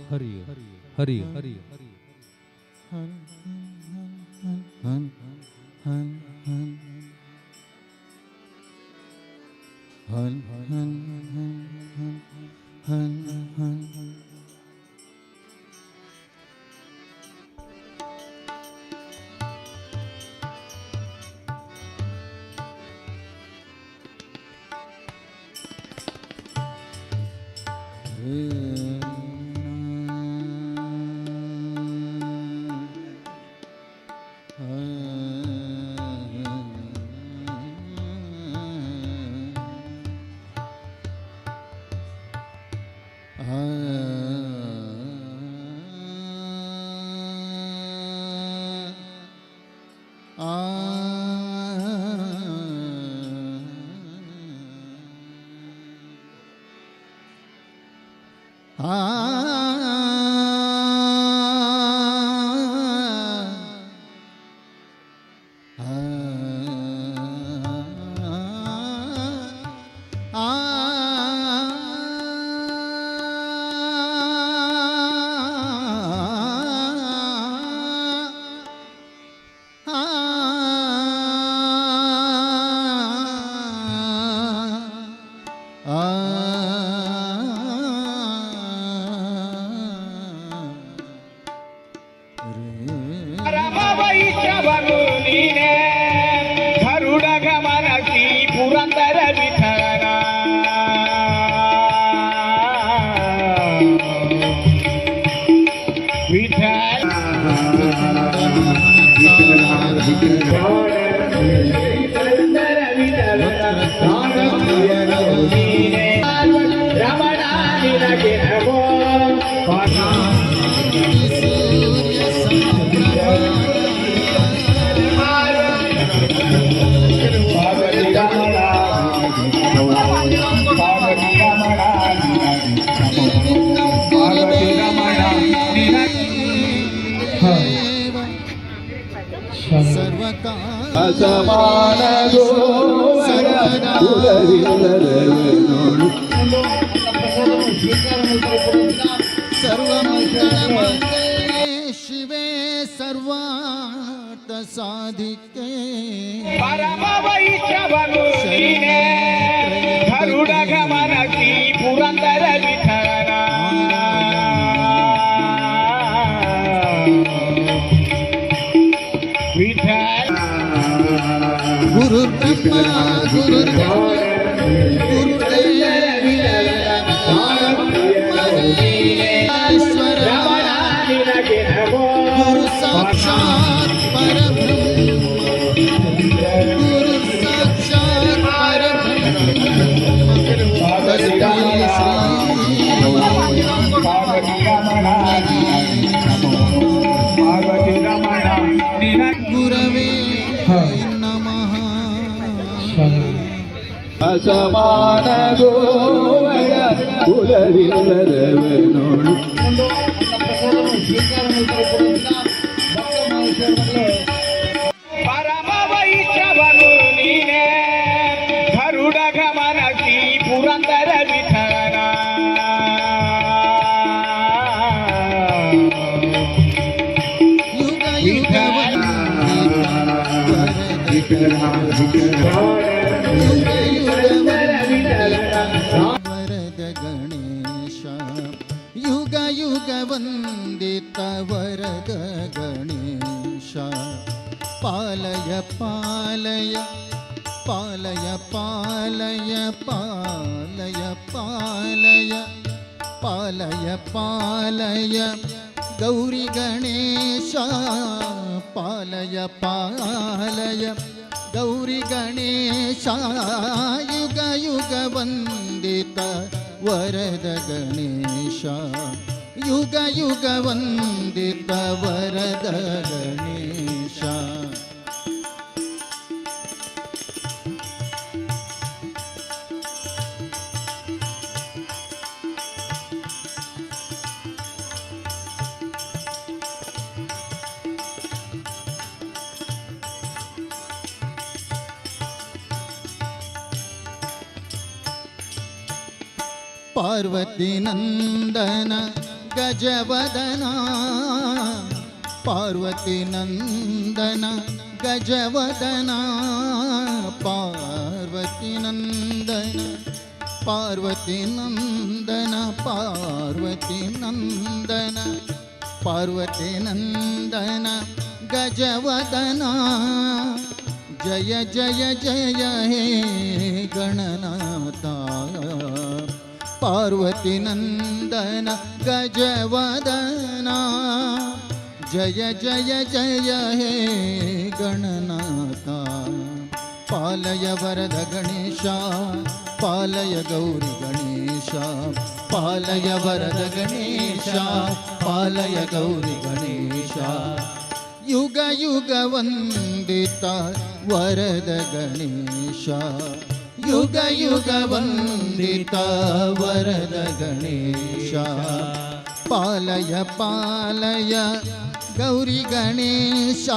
हरि हरि हरि ಅಸಮಾನ ಗೋವರ ಕುಲವಿಲ್ಲದವನೋಳು ಸರ್ವಮಂಗಳಮಂಗಲೇ ಶಿವೆ ಸರ್ವಾರ್ಥ ಸಾಧಿಕೆ ಪರಮ ವೈಷ್ಣವನು ನೀನೇ ಗರುಡ ಗಮನಸಿ ಪುರಂದರ ವಿಠಲನ ಗುರು ಬ್ರಹ್ಮ ಗುರು ಗುರುದೇಶ್ವರ ಗುರು ಸಾಕ್ಷಾತ್ ಪರಬ್ರಹ್ಮ ಗುರು ಸಾಕ್ಷಾತ್ ಗುರವೇ ನಮಃ. ಅಸಮಾನ ಗೋವರ ಕುಲವಿಲ್ಲದವನೋಳು ಪರಮ ವೈಷ್ಣವನು ನೀನೇ ಗರುಡ ಗಮನಸಿ ಪುರಂದರ ವಿಠಲನ ಯುಗ ವರದ ಗಣೇಶ ಯುಗ ಯುಗ ವಂದಿತ ವರದ ಗಣೇಶ ಪಾಲಯ ಪಾಲಯ ಪಾಲಯ ಪಾಲಯ ಪಾಲಯ ಪಾಲಯ ಪಾಲಯ ಪಾಲಯ ಗೌರಿ ಗಣೇಶ ಪಾಲಯ ಪಾಲಯ ಗೌರಿ ಗಣೇಶ ಯುಗ ಯುಗ ವಂದಿತ ವರದ ಗಣೇಶ ಯುಗ ಯುಗ ವಂದಿತ ವರದ ಗಣೇಶ ಪಾರ್ವತಿ ನಂದನ ಗಜವದನ ಪಾರ್ವತಿ ನಂದನ ಗಜವದನ ಪಾರ್ವತಿ ನಂದನ ಪಾರ್ವತಿ ನಂದನ ಪಾರ್ವತಿ ನಂದನ ಪಾರ್ವತಿ ನಂದನ ಗಜವದನ ಜಯ ಜಯ ಜಯ ಹೇ ಗಣನಾಥ ಪಾರ್ವತಿ ನಂದನ ಗಜವದನ ಜಯ ಜಯ ಜಯ ಹೇ ಗಣನಾಥ ಪಾಲಯ ವರದ ಗಣೇಶ ಪಾಲಯ ಗೌರಿ ಗಣೇಶ ಪಾಲಯ ವರದ ಗಣೇಶ ಪಾಲಯ ಗೌರಿ ಗಣೇಶ ಯುಗ ಯುಗ ವಂದಿತ ವರದ ಗಣೇಶ ಯುಗ ಯುಗ ವಂದಿತ ವರದ ಗಣೇಶ ಪಾಲಯ ಪಾಲಯ ಗೌರಿ ಗಣೇಶ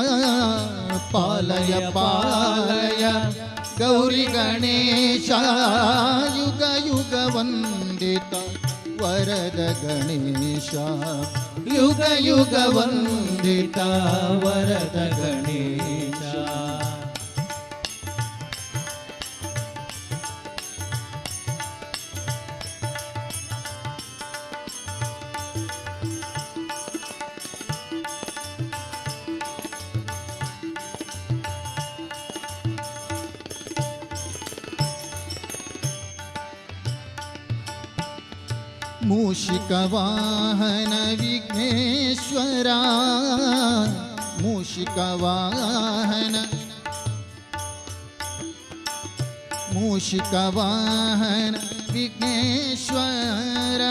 ಪಾಲಯ ಪಾಲಯ ಗೌರಿ ಗಣೇಶ ಯುಗ ಯುಗ ವಂದಿತ ವರದ ಗಣೇಶ ಯುಗ ಯುಗ ವಂದಿತ ವರದ ಗಣೇಶ ಮೂಷಿಕ ವಾಹನ ವಿಘ್ನೇಶ್ವರ ಮೂಷಿಕ ವಾಹನ ಮೂಷಿಕ ವಾಹನ ವಿಘ್ನೇಶ್ವರ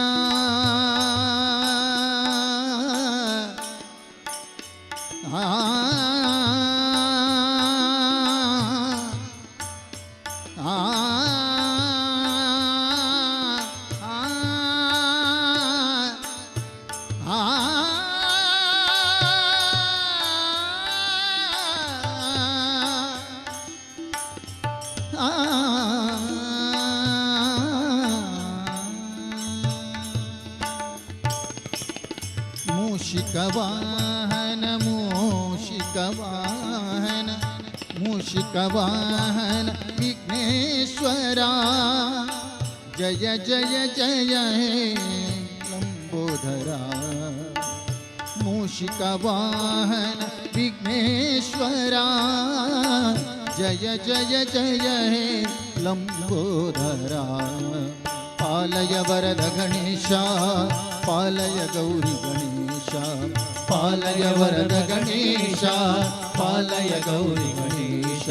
ಮೂಷಿಕವಾಹನ ಮೂಷಿಕವಾಹನ ಮೂಷಿಕವಾಹನ ವಿಘ್ನೇಶ್ವರ ಜಯ ಜಯ ಜಯ ಹೇ ಲಂಬೋದರ ಮೂಷಿಕವಾಹನ ವಿಘ್ನೇಶ್ವರ ಜಯ ಜಯ ಜಯ ಹೇ ಲಂಬೋದರ ಪಾಲಯ ವರದ ಗಣೇಶ ಪಾಲಯ ಗೌರಿ ಗಣೇಶ ಪಾಲಯ ವರದ ಗಣೇಶ ಪಾಲಯ ಗೌರಿ ಗಣೇಶ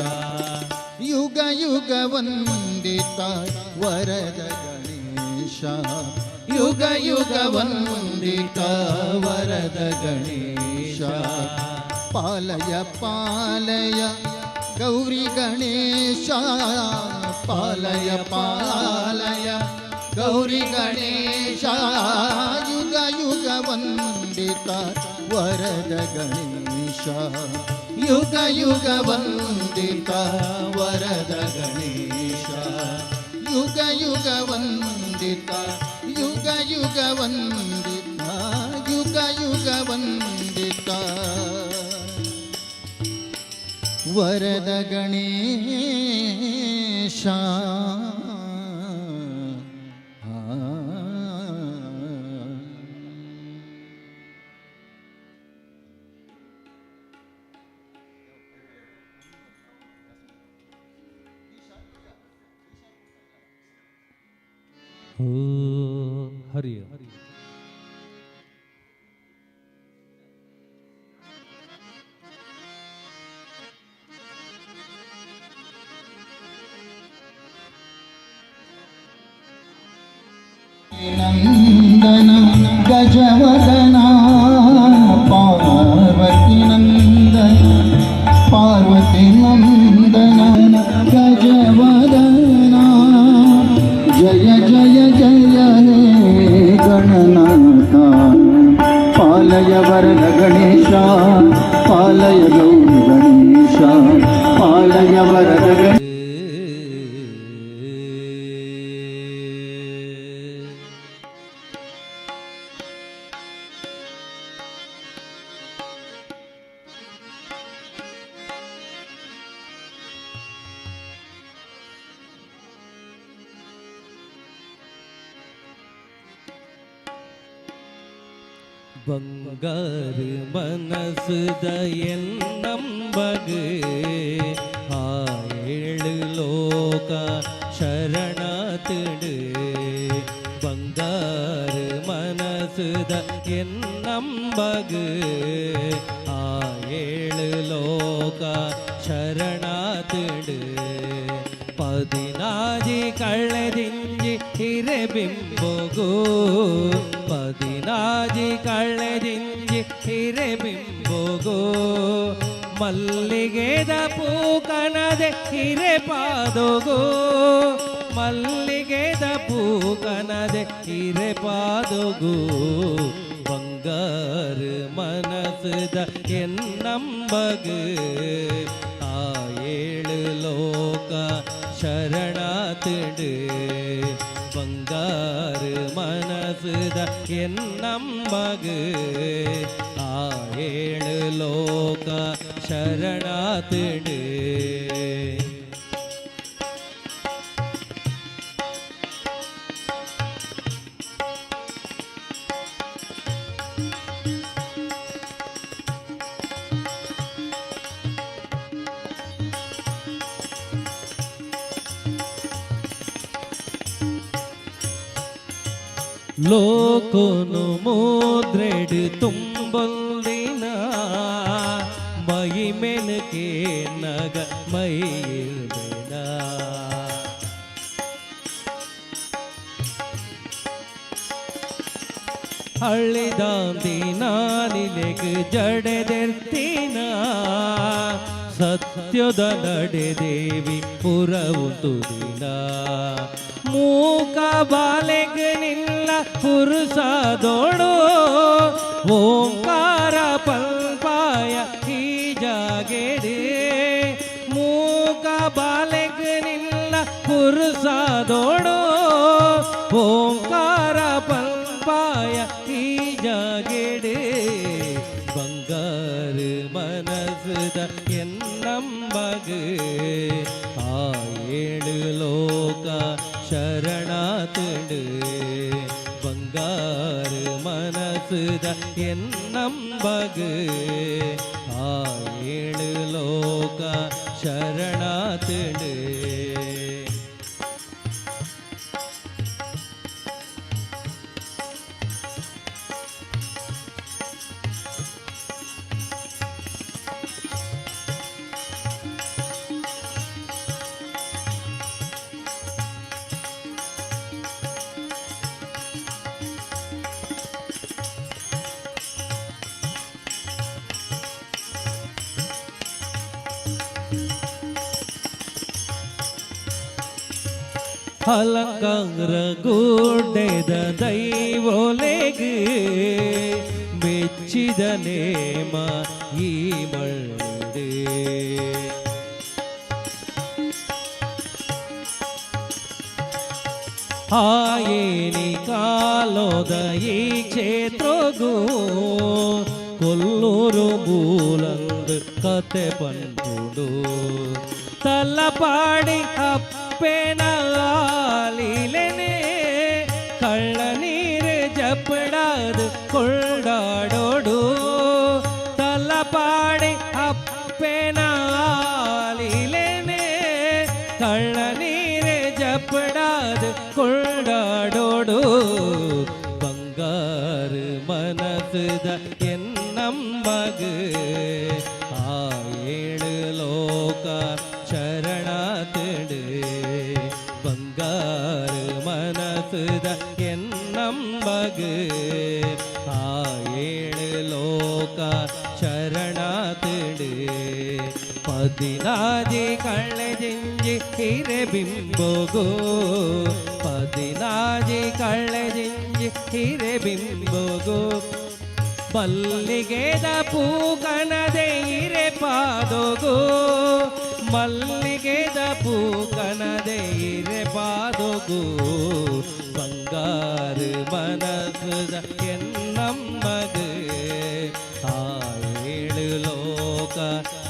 ಯುಗ ಯುಗ ವಂದಿತ ವರದ ಗಣೇಶ ಯುಗ ಯುಗ ವಂದಿತ ವರದ ಗಣೇಶ ಪಾಲಯ ಪಾಲಯ ಗೌರಿ ಗಣೇಶ ಪಾಲಯ ಪಾಲಯ ಗೌರಿ ಗಣೇಶ ಯುಗ ಯುಗ ವಂದಿತ ವರದ ಗಣೇಶ ಯುಗ ಯುಗ ವಂದಿತ ವರದ ಗಣೇಶ ಯುಗ ಯುಗ ವಂದಿತ ಯುಗ ಯುಗ ವಂದಿತ ಯುಗ ಯುಗ ವಂದಿತ ವರದ ಗಣೇಶ ಹರಿ ನಂದನ ಗಜವದನ ಪಾರ್ವತಿ ನಂದನ ಪಾರ್ವತಿ ನಂದನ ಗಜವದನ ಜಯ ಜಯ ಜಯ ಹೇ ಗಣನಾಥ ಪಾಲಯ ವರದ ಗಣೇಶ ಪಾಲಯ ಗೌರಿ ಗಣೇಶ ಪಾಲಯ ವರದ ಗಣೇಶ ಬಂಗಾರು ಮನಸುದ ಎನ್ನಂಬಗೆ ಏಳು ಲೋಕ ಶರಣಾತಿಡು ಬಂಗಾರು ಮನಸುದ ಎನ್ನಂಬಗೆ ಏಳು ಲೋಕ ಶರಣಾತಿಡು ಪದಿನಾಜಿ ಕಳ್ಳೆದಿಂಜಿ ಹಿರೆಬಿಂಬಗೋ ಪದಿನಾಜಿ ಕಳ್ಳೆದಿಂಜಿ ಹಿರೆಬಿಂಬಗೋ ಮಲ್ಲಿಗೆದ ಪೂಕನದೆ ಹಿರೆಪಾದಗೋ ಮಲ್ಲಿಗೆದ ಪೂಕನದೆ ಹಿರೆಪಾದಗೋ ಬಂಗಾರು ಮನಸುದ ಎನ್ನಂಬಗೆ ಏಳು ಲೋಕ ಶರಣಾತಿಡು ಬಂಗಾರು ಮನಸುದ ಎನ್ನಂಬಗೆ ಏಳು ಲೋಕ ಶರಣಾತಿಡು ಲೋಕೋನು ಮುದ್ರೆಡು ತುಂಬೊಂದಿನ ಮೈ ಮೆನಕೆ ನಗ ಮೈರ್ಬೇಡ ಹಳ್ಳಿದಾಂದಿನ ನಿಲೆಗೆ ಜಡೆದೆರ್ತಿನ ಸತ್ಯದ ನಡೆದೇವಿ ಪುರವು ತುದಿನ ಮೂಕ ಬಾಲೆಗ ನಿಲ್ಲ ಪುರುಷದೋಡು ಓಂಕಾರ ಪಲ್ಪಾಯ ಈ ಜಾಗೆಡೆ ಮೂಕ ಬಾಲೆಗ ನಿಲ್ಲ ಪುರುಷದೋಡು ಓಂಕಾರ ಪಲ್ಪಾಯ ಈ ಜಾಗೆಡೆ ಬಂಗಾರು ಮನಸುದ ಎನ್ನಂಬಗೆ ಏಳು ಲೋಕ ಶರಣಾತಿಡು ಬಂಗಾರು ಮನಸುದ ಎನ್ನಂಬಗೆ ಏಳು ಲೋಕ ಶರಣಾತಿಡು ಅಲಂಕಾರ ಗುಡ್ಡೆದ ದೈವೋಲೆಗೆ ಮೆಚ್ಚಿದ ನೇಮ ಈ ಮಳ್ಳೆ ಆಯೇನಿ ಕಾಲೋದ ಈ ಕ್ಷೇತ್ರಗೂ ಕೊಲ್ಲೂರು ಮೂಲಂದು ಕತೆ ಪಂಡುಡು ತಲ್ಲಪಾಡಿ ಅಪ್ಪೆನ ಲೀಲೆನೆ ಕಳ್ಳ ನೀರು ಜಪಡಾದು ಕೊಳ್ಳಾಡೋಡು ತಲ್ಲಪಾಡಿ ಅಪ್ಪೆನ ಲೀಲೆನೆ ಕಳ್ಳ ನೀರು ಜಪಡಾದು ಕೊಳ್ಳಾಡೋಡು ಬಂಗಾರು ಮನಸುದ ಎನ್ನಂಬಗೆ ಏಳು ಲೋಕ ಶರಣಾತಿಡು ಬಂಗಾರು ಮನಸುದ ಎನ್ನ मग आ ಏಳು ಲೋಕ ಶರಣಾತಡು ಪದಿನಾಜಿ ಕಳ್ಳೆಜಿಂಜಿ ಹಿರೆಬಿಂಬಗೋ ಪದಿನಾಜಿ ಕಳ್ಳೆಜಿಂಜಿ ಹಿರೆಬಿಂಬಗೋ ಮಲ್ಲಿಗೆದ ಪೂಕನದೆ ಹಿರೆ ಪಾದೋಗೋ ಮಲ್ಲಿಗೆದ ಪೂಕನದೆ ಹಿರೆ ಪಾದೋಗೋ ಬಂಗಾರು ಮನಸುದ ಎನ್ನಮ್ಮಗು ಆ ಏಳು ಲೋಕ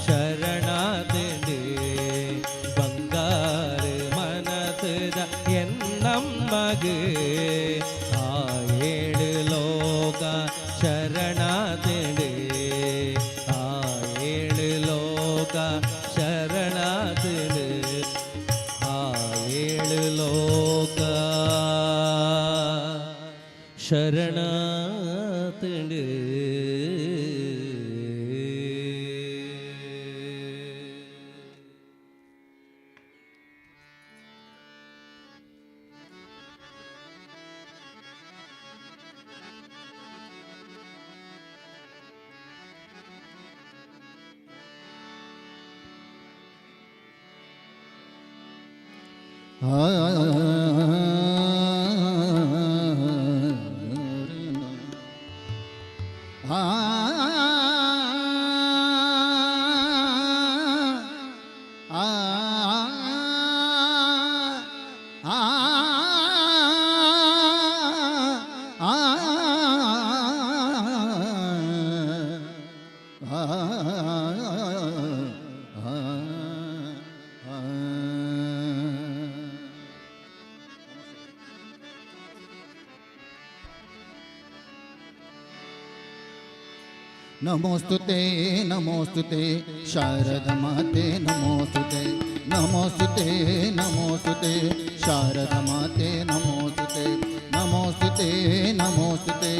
ಶರಣಾತಡು ಬಂಗಾರು ಮನಸುದ ಎನ್ನಮ್ಮಗು ಆ ಏಳು ಲೋಕ ಶರಣಾತಡು ಆ ಏಳು ಲೋಕ ಶರಣಾತಡು ಆ ಏಳು ಲೋಕ ಶರಣಾತಡು नमोस्तुते नमोस्तुते शारदा माते नमोस्तुते नमोस्तुते नमोस्तुते शारदा माते नमोस्तुते नमोस्तुते नमोस्तुते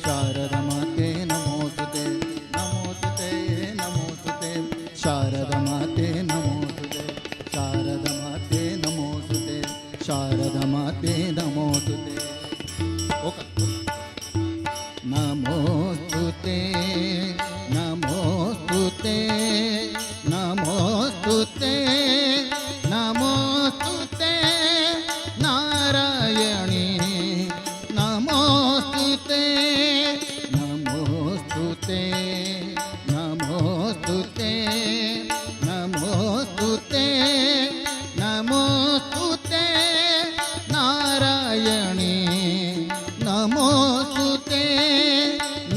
शारदा माते नमोस्तुते नमोस्तुते नमोस्तुते शारदा माते नमोस्तुते शारदा माते नमोस्तुते शारदा माते नमोस्तुते नमोस्तुते नमोस्तुते नमोस्तुते नमोस्तुते नारायणी नमोस्तुते नमोस्तुते नमोस्तुते नमोस्तुते नमोस्तुते नारायणी नमोस्तुते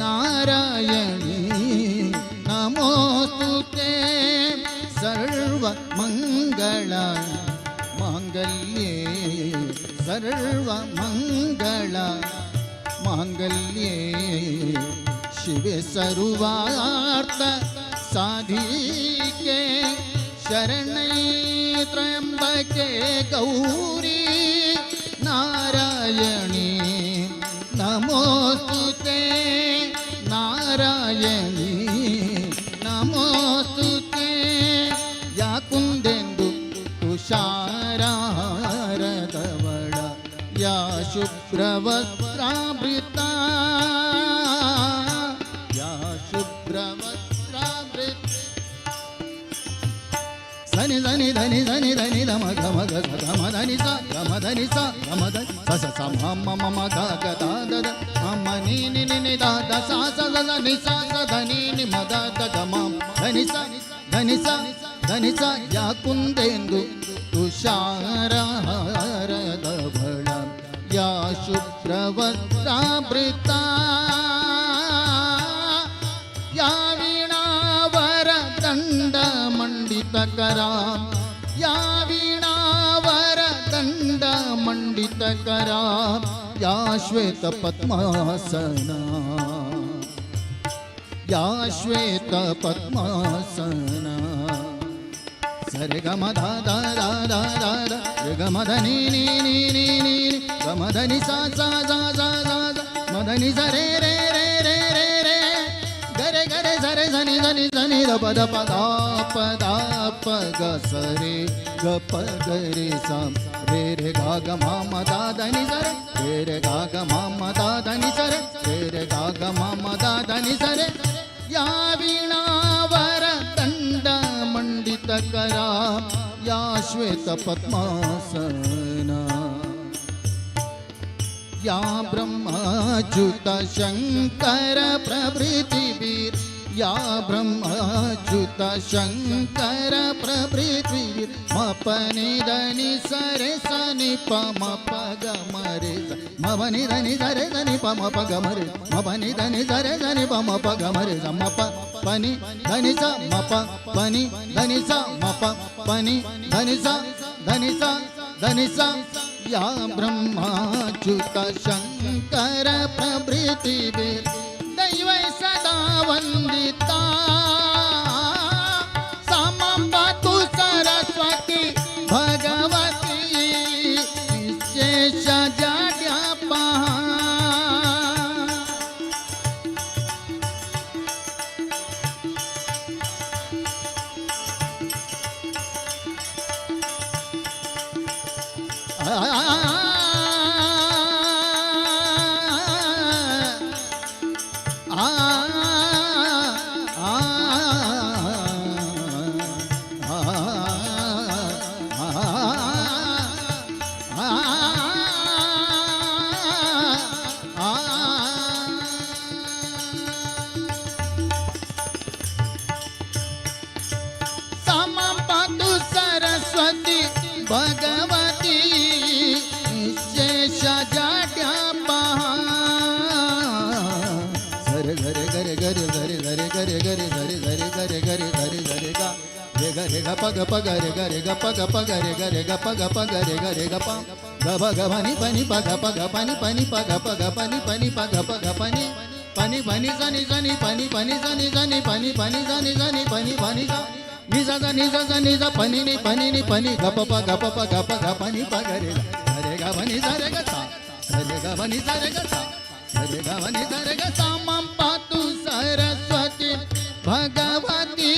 नारायणी नमोस्तुते सर्वमङ्गल माङ्गल्ये सर्वमङ्गल माङ्गल्ये शिवे सर्वार्थ साधिके शरण्ये त्र्यम्बके गौरी नारायणी नमोस्तुते नारायणी नमोस्तुते या कुंदेंदु तुषारारदवळ या शुभ्रवस्त्रावृता या शुभ्रवस्त्रावृता धनि धनि धनि धनि धनि धम घम घ घम धनि सा घम धनि सा घम धनि स स स म म म म ग ग द द द म नि नि नि नि द द सा स द द नि सा स धनि नि म द द ग म धनि सा धनि सा या कुंदेंदु तुषारहारधवळ या शुभ्रवस्त्रावृता या वीणावर दंड मंडितकरा या वीणावर दंड मंडितकरा या श्वेत पद्मासना या श्वेत पद्मासना सरे गम धा धा धा धा धा धा रे गम धनि नि नि नि नि गम धनि सा सा सा सा सा म धनि सा रे रे रे रे रे रे गरे गरे सरे धनि धनि धनि ध प ध प ध प ध प ग स रे ಗ ಪ ಗ ರೆ ಸ ರೇ ರೆ ಗ ಗ ಮ ಮ ದ ದ ನಿ ಸ ರೇ ರೆ ಗ ಗ ಮ ಮ ದ ದ ನಿ ಸ ರೇ ರೆ ಗ ಗ ಮ ಮ ದ ದ ನಿ ಸ ರೇ ಯಾ ವೀಣಾವರ ದಂಡ ಮಂಡಿತ ಕರ ಯಾ ಶ್ವೇತ ಪದ್ಮಾಸನ या ब्रह्माच्युत शंकर प्रभृति वीर या ब्रह्माच्युत शंकर प्रभृति वीर मपनि धनि सरे सनि प म प ग म रे मपनि धनि सरे सनि प म प ग म रे मपनि धनि सरे सनि प म प ग म रे म प पनि धनि स म प पनि धनि स म प पनि धनि स धनि स धनि स या ब्रह्माच्युत शंकर प्रभृति दैव सदा वंदिता समंबतु सरस्वती भगवती शेष जाड्यापा समंबतु सरस्वती भगवती शेष जाड्यापा सरे गरे गरे गरे गरे गरे गरे गरे गरे गरे गरे गरे गरे गरे गा रे गरे ग प ग प ग रे गरे ग प ग प ग रे गरे ग प ग प ग रे गरे ग प ग भ ग पनि पनि प ग प ग पनि पनि प ग प ग पनि पनि प ग प ग पनि पनि पनि सनि सनि पनि पनि सनि सनि पनि पनि सनि सनि पनि पनि सा नि सा नि सा नि सा पनि नि पनि ग प प ग प प ग प ग पनि प ग रे ग पनि सा रे ग सा रे ग पनि सा रे ग सा रे ग पनि सा रे ग सा मम पातु सरस्वती भगवती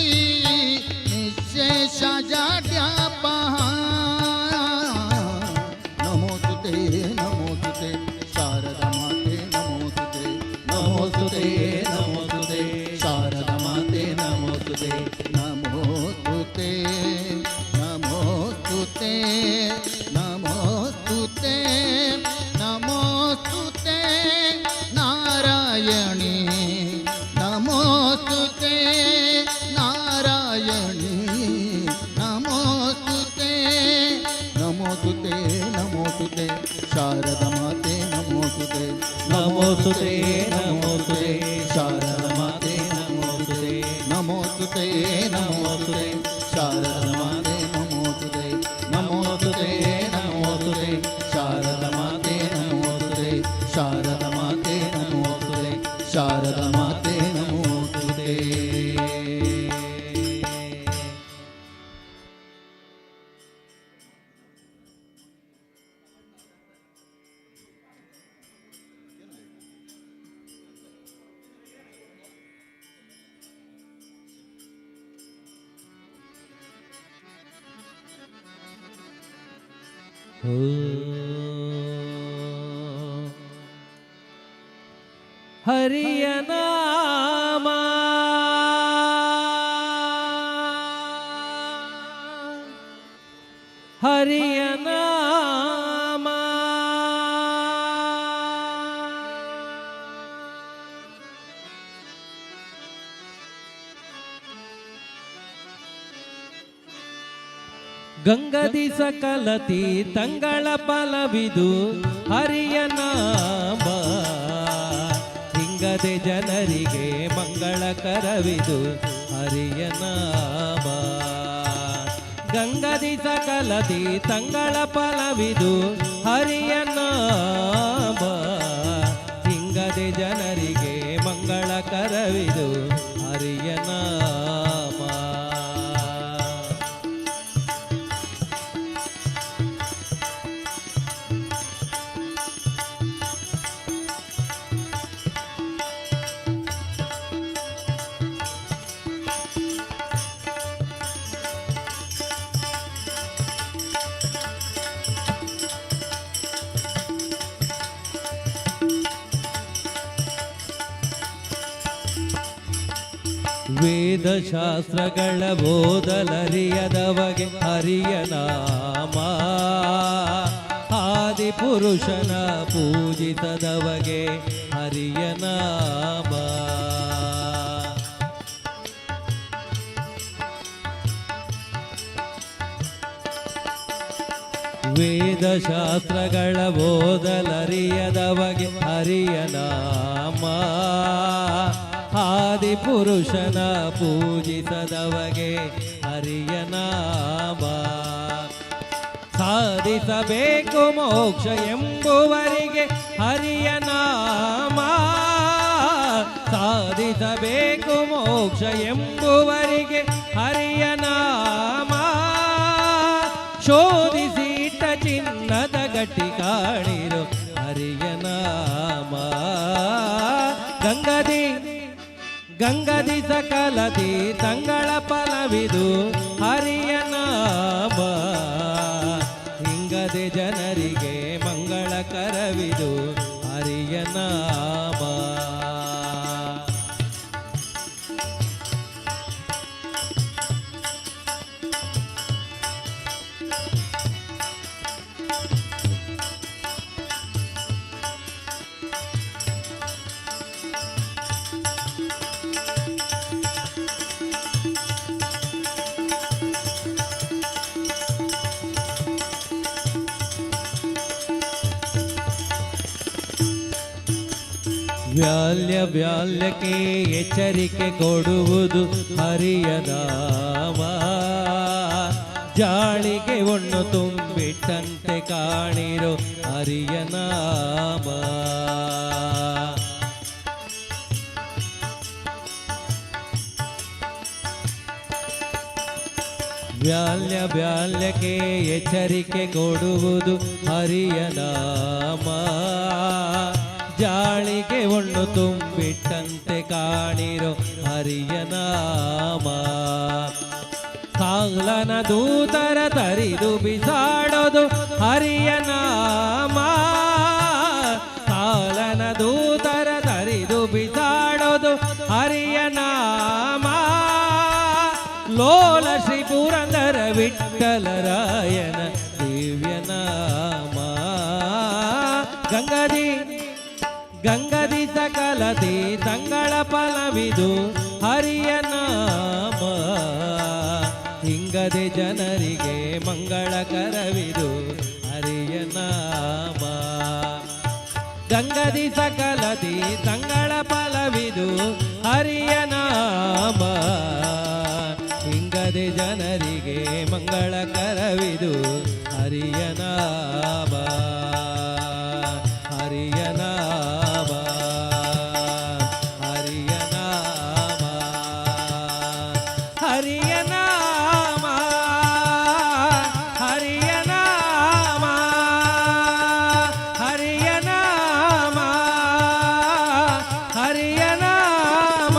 निशेष जाड्यापा नमोस्तुते नमोस्तुते शारदा माते नमोस्तुते नमोस्तुते नमोस्तुते शारदा माते नमोस्तुते नमोस्तुते नमोस्तुते नमोस्तुते नमोस्तुते नारायणी नमोस्तुते नारायणी नमोस्तुते नमोस्तुते नमोस्तुते शारदा माते नमोस्तुते नमोस्तुते नमोस्तुते शारदा माते नमोस्तुते नमोस्तुते नमोस्तुते शारदा माते नमोस्तुते नमोस्तुते नमोस्तुते शारदा माते नमोस्तुते शारदा माते नमोस्तुते शारदा माते नमोस्तुते ಹರಿಯ ನಾಮ ಹರಿಯ ನಾಮ ಗಂಗದಿ ಸಕಲತಿ ತಂಗಳ ಫಲವಿದು ಹರಿಯ ನಾಮ ಹಿಂಗದೆ ಜನರಿಗೆ ಮಂಗಳಕರವಿದು ಹರಿಯ ನಾಮ ಗಂಗದಿ ಸಕಲತಿ ತಂಗಳ ಫಲವಿದು ಹರಿಯ ನಾಮ ಹಿಂಗದೆ ಜನರಿಗೆ ಮಂಗಳಕರವಿದು ಹರಿಯ ನಾಮ ವೇದಶಾಸ್ತ್ರಗಳ ಓದಲರಿಯದವಗೆ ಹರಿಯ ನಾಮ ಆದಿಪುರುಷನ ಪೂಜಿಸದವಗೆ ಹರಿಯ ನಾಮ ವೇದಶಾಸ್ತ್ರಗಳ ಓದಲರಿಯದವಗೆ ಹರಿಯ ನಾಮ ಆದಿಪುರುಷನ ಪೂಜಿಸದವಗೆ ಹರಿಯ ನಾಮ ಸಾಧಿಸಬೇಕು ಮೋಕ್ಷ ಎಂಬುವರಿಗೆ ಹರಿಯ ನಾಮ ಸಾಧಿಸಬೇಕು ಮೋಕ್ಷ ಎಂಬುವರಿಗೆ ಹರಿಯ ನಾಮ ಶೋಧಿಸಿ ಇಟ್ಟ ಚಿನ್ನದ ಗಟ್ಟಿ ಕಾಣಿರು ಹರಿಯ ನಾಮ ಗಂಗದಿ ಸಕಲದಿ ತಂಗಳ ಫಲವಿದು ಹರಿಯ ನಾಮ ಹಿಂಗದೆ ಜನರಿಗೆ ಮಂಗಳಕರವಿದು ಹರಿಯ ನಾಮ ವ್ಯಾಲ್ಯಕ್ಕೆ ಎಚ್ಚರಿಕೆ ಕೊಡುವುದು ಹರಿಯ ನಾಮ ಜಾಳಿಗೆ ಒಣ್ಣು ತುಂಬಿಟ್ಟಂತೆ ಕಾಣಿರೋ ಹರಿಯ ನಾಮ ವ್ಯಾಲ್ಯಕ್ಕೆ ಎಚ್ಚರಿಕೆ ಕೊಡುವುದು ಹರಿಯ ನಾಮ ಜಾಳಿಗೆ ಒಣ್ಣು ತುಂಬಿಟ್ಟಂತೆ ಕಾಣಿರೋ ಹರಿಯ ನಾಮ ಕಾಂಗ್ಲನ ದೂತರ ತರಿದು ಬಿಸಾಡೋದು ಹರಿಯ ನಾಮ ಕಾಲನ ದೂತರ ತರಿದು ಬಿಸಾಡೋದು ಹರಿಯ ನಾಮ ಲೋಲ ಶ್ರೀ ಪುರಂದರ ವಿಠ್ಠಲರಾಯನ ದಿವ್ಯ ನಾಮ ಗಂಗದಿ ಸಕಲದಿ ತಂಗಳ ಫಲವಿದು ಹರಿಯ ನಾಮ ಹಿಂಗದೆ ಜನರಿಗೆ ಮಂಗಳಕರವಿದು ಹರಿಯ ನಾಮ ಗಂಗದಿ ಸಕಲದಿ ತಂಗಳ ಫಲವಿದು ಹರಿಯ ನಾಮ ಹಿಂಗದೆ ಜನರಿಗೆ ಮಂಗಳಕರವಿದು ಹರಿಯ ನಾಮ ಹರಿಯ ನಾಮ ಹರಿಯ ನಾಮ ಹರಿಯ ನಾಮ ಹರಿಯ ನಾಮ ಹರಿಯ ನಾಮ ಹರಿಯ ನಾಮ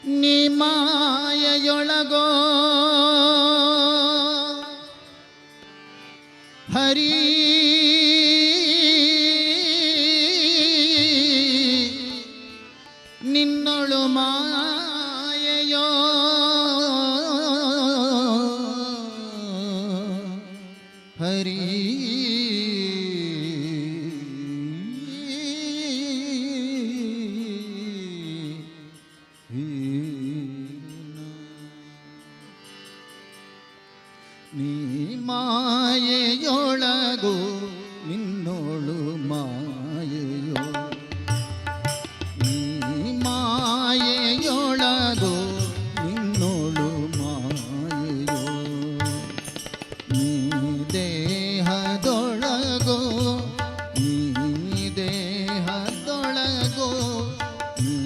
ನೀ ಮಾಯೆಯೊಳಗೋ ಹರಿ ನಿನ್ನೊಳು ಮಾಯೆಯೋ ಹರಿ ನೀ ಮಾಯೆಯೊಳಗೋ ನಿನ್ನೋಳು ಮಾಯೆಯೋ ನೀ ಮಾಯೆಯೊಳಗೋ ನಿನ್ನೋಳು ಮಾಯೆಯೋ ನೀ ದೇಹದೊಳಗೋ ನೀ ದೇಹದೊಳಗೋ ನೀ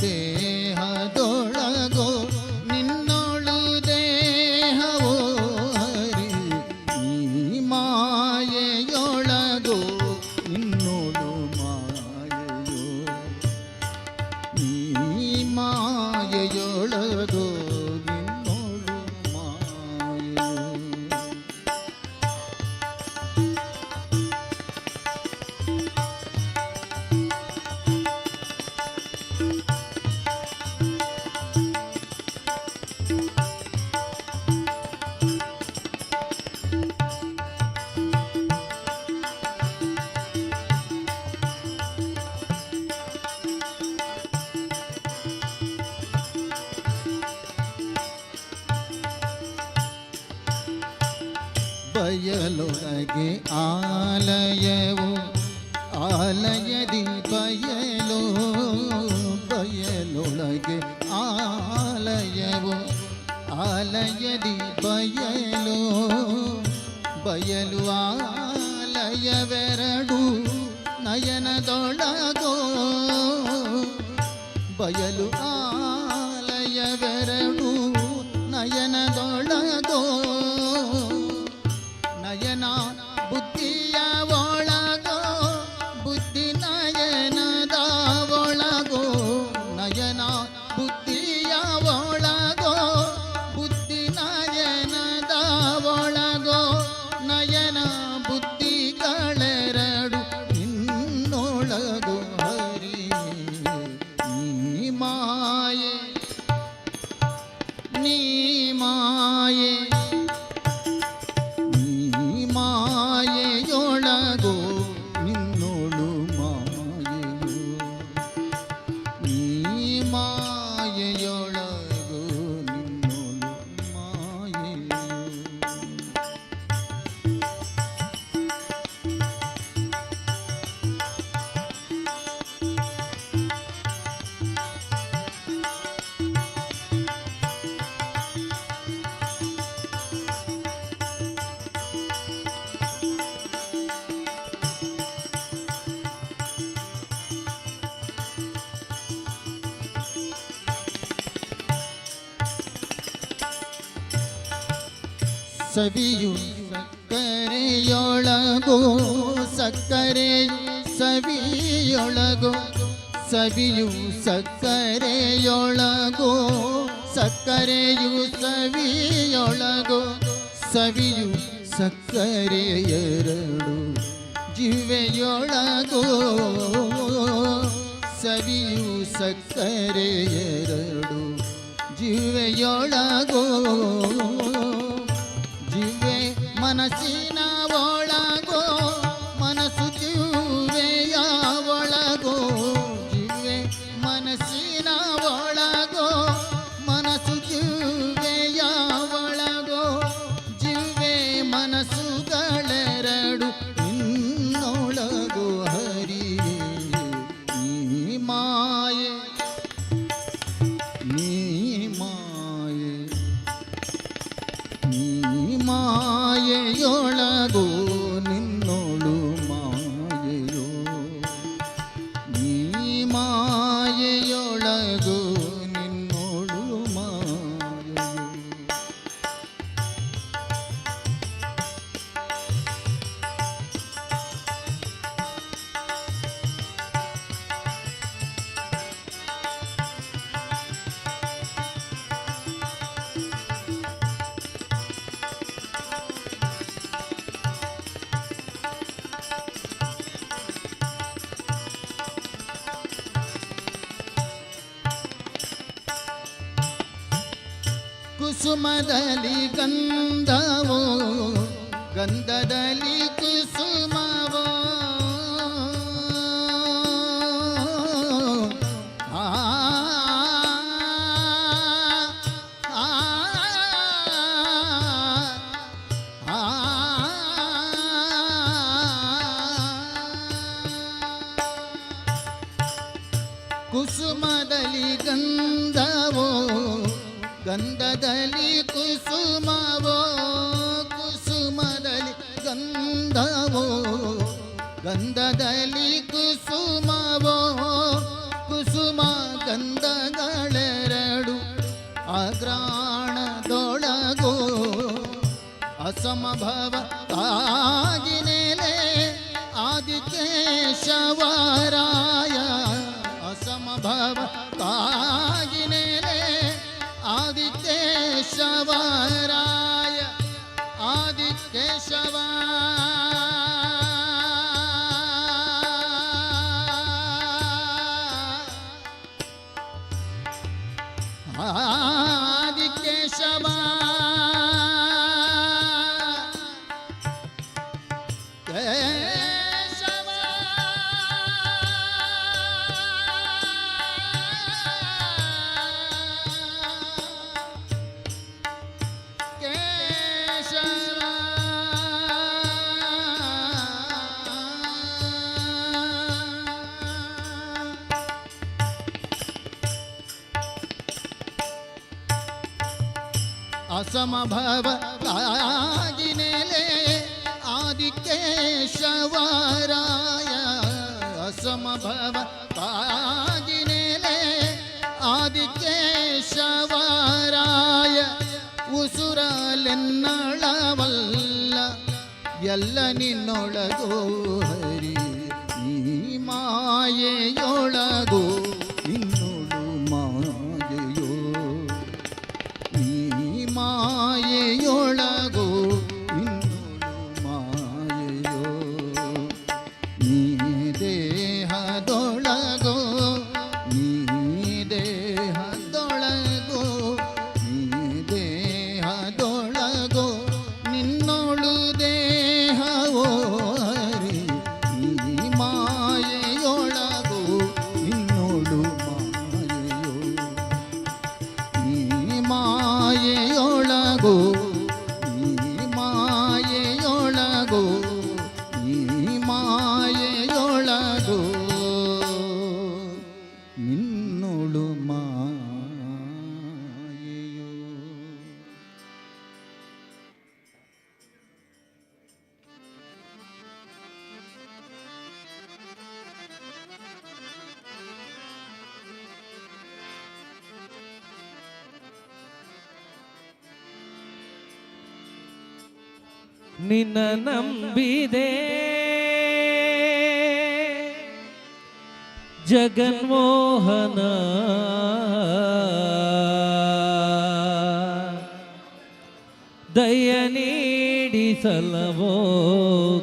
ದೇಹದೊಳಗೋ ನಿನ್ನೋಳು ದೇಹವೋ ಹರಿ ನೀ ಮಾಯೆಯೊಳಗೋ ನಿನ್ನೋಳು ಮಾಯೆಯೋ ನೀ ಮಾಯೆಯೊಳಗೋ ನಿನ್ನೋಳು ಮಾಯೆಯೋ ಬಯಲೊಳಗೆ ಆಲಯವು ಆಲಯದಿ ಬಯಲು ಬಯಲೊಳಗೆ ಆಲಯವು ಆಲಯದಿ ಬಯಲು ಬಯಲು ಆಲಯವೆರಡು ನಯನದೊಳಗೋ ಬಯಲು ಆಲಯವೆರಡು ನಯನದೊಳಗೋ ನಯನ ಬುದ್ಧಿಯ ಒಳಗೋ ಬುದ್ಧಿ ನಯನದ ಒಳಗೋ ನಯನ ಬುದ್ಧಿಯ ಒಳಗೋ ಬುದ್ಧಿ ನಯನದ ಒಳಗೋ ನಯನ ಬುದ್ಧಿಗಳೆರಡು ನಿನ್ನೊಳಗೋ ಹರಿ ನೀ ಮಾಯೆ ನೀ ಮಾಯೆ ಮಾಯೆಯೊಳಗೋ ನಿನ್ನೋಳು ಮಾಯೆಯೋ ನೀ ಮಾಯೆಯೊಳಗೋ ನಿನ್ನೋಳು ಮಾಯೆಯೋ ಸವಿಯು ಸಕ್ಕರೆಯೊಳಗೋ ಸಕ್ಕರೆಯು ಸವಿಯೊಳಗೋ ಸವಿಯು ಸಕ್ಕರೆಯೊಳಗೋ ಸಕ್ಕರೆಯು ಸವಿಯೊಳಗೋ ಸವಿಯು ಸಕ್ಕರೆಯೆರಡು ಜಿವೆಯೊಳಗೋ ಸವಿಯು ಸಕ್ಕರೆಯೆರಡು ಜಿವೆಯೊಳಗೋ ಜಿವೆ ಮನಸ್ಸಿನ ಒಳಗೋ ಮನಸ್ಸು ಜಿವೆಯ ಒಳಗೋ ಜಿವೆ ಮನಸ್ಸಿನ ಒಳಗೋ ಮನಸ್ಸು ಜಿವೆಯ ಒಳಗೋ ಜಿವೆ ಮನಸ್ಸುಗಳೆರಡು ನಿನ್ನೊಳಗೋ ಹರಿ ನೀ ಮಾಯೆ ನೀ ಮಾಯೆ ನೀ ಮಾಯೆಯೊಳಗೋ ನಿನ್ನೋಳು ಮಾಯೆಯೋ ನೀ ಮಾಯೆಯೊಳಗೋ ನಿನ್ನೋಳು ಮಾಯೆಯೋ ಕುಸುಮದಲ್ಲಿ ಗಂಧವೋ ಗಂಧದಲ್ಲಿ ಕುಸುಮವೋ ಆ ಆ, ಆ, ಕುಸುಮದಲ್ಲಿ ಗಂಧವೋ ಗಂಧದಲ್ಲಿ ಕುಸುಮವೋ ಕುಸುಮದಲ್ಲಿ ಗಂಧವೋ ಗಂಧದಲ್ಲಿ ಕುಸುಮವೋ ಕುಸುಮ ಗಂಧಗಳೆರಡು ಅಗ್ರಾಣದೊಳಗೋ ಅಸಮಭವ ಆಗಿನೆಲೆ ಆದಿಕೇಶವರಾಯ ಅಸಮಭವ ಆಗಿನೆಲೆ ಆದಿಕೇಶವರಾಯ ಆದಿಕೇಶವ ಆದಿಕೇಶವ ಕೇಶವ ಕೇಶವ ಅಸಮಭವ ಆಗಿನೆಲೆ ಆದಿಕೇಶವರಾಯ ಅಸಮಭವ ಆಗಿನೆಲೆ ಆದಿಕೇಶವರಾಯ ಉಸುರಲೆನ್ನಳವಲ್ಲ ಎಲ್ಲ ನಿನ್ನೊಳಗೋ ಹರಿ ಈ ಮಾಯೆಯೊಳಗೋ ಇನ್ನೊಳು ಮಾಯೆಯೋ ಈ ಮಾಯೆಯೊಳಗೋ ಇನ್ನೊಳು ಮಾಯೆಯೋ ನೀ ದೇಹದೊಳಗೋ ನೀ ದೇಹದೊಳಗೋ ನೀ ದೇಹದೊಳಗೋ ನಿನ್ನೊಳು ದೇಹವೋ ಹರಿ ಈ ಮಾಯೆಯೊಳಗೋ ಇನ್ನೊಳು ಮಾಯೆಯೋ ಈ ಮಾಯೆಯೊಳಗೋ ಈ ಮಾಯೆಯೊಳಗೋ ಈ ಮಾಯೆಯೊಳಗೋ ನಿನ್ನೊಳು ಮಾಯೆಯೋ ನಿನ್ನ ನಂಬಿದೆ ಜಗನ್ಮೋಹನ ದಯ ನೀಡಿಸಲವೋ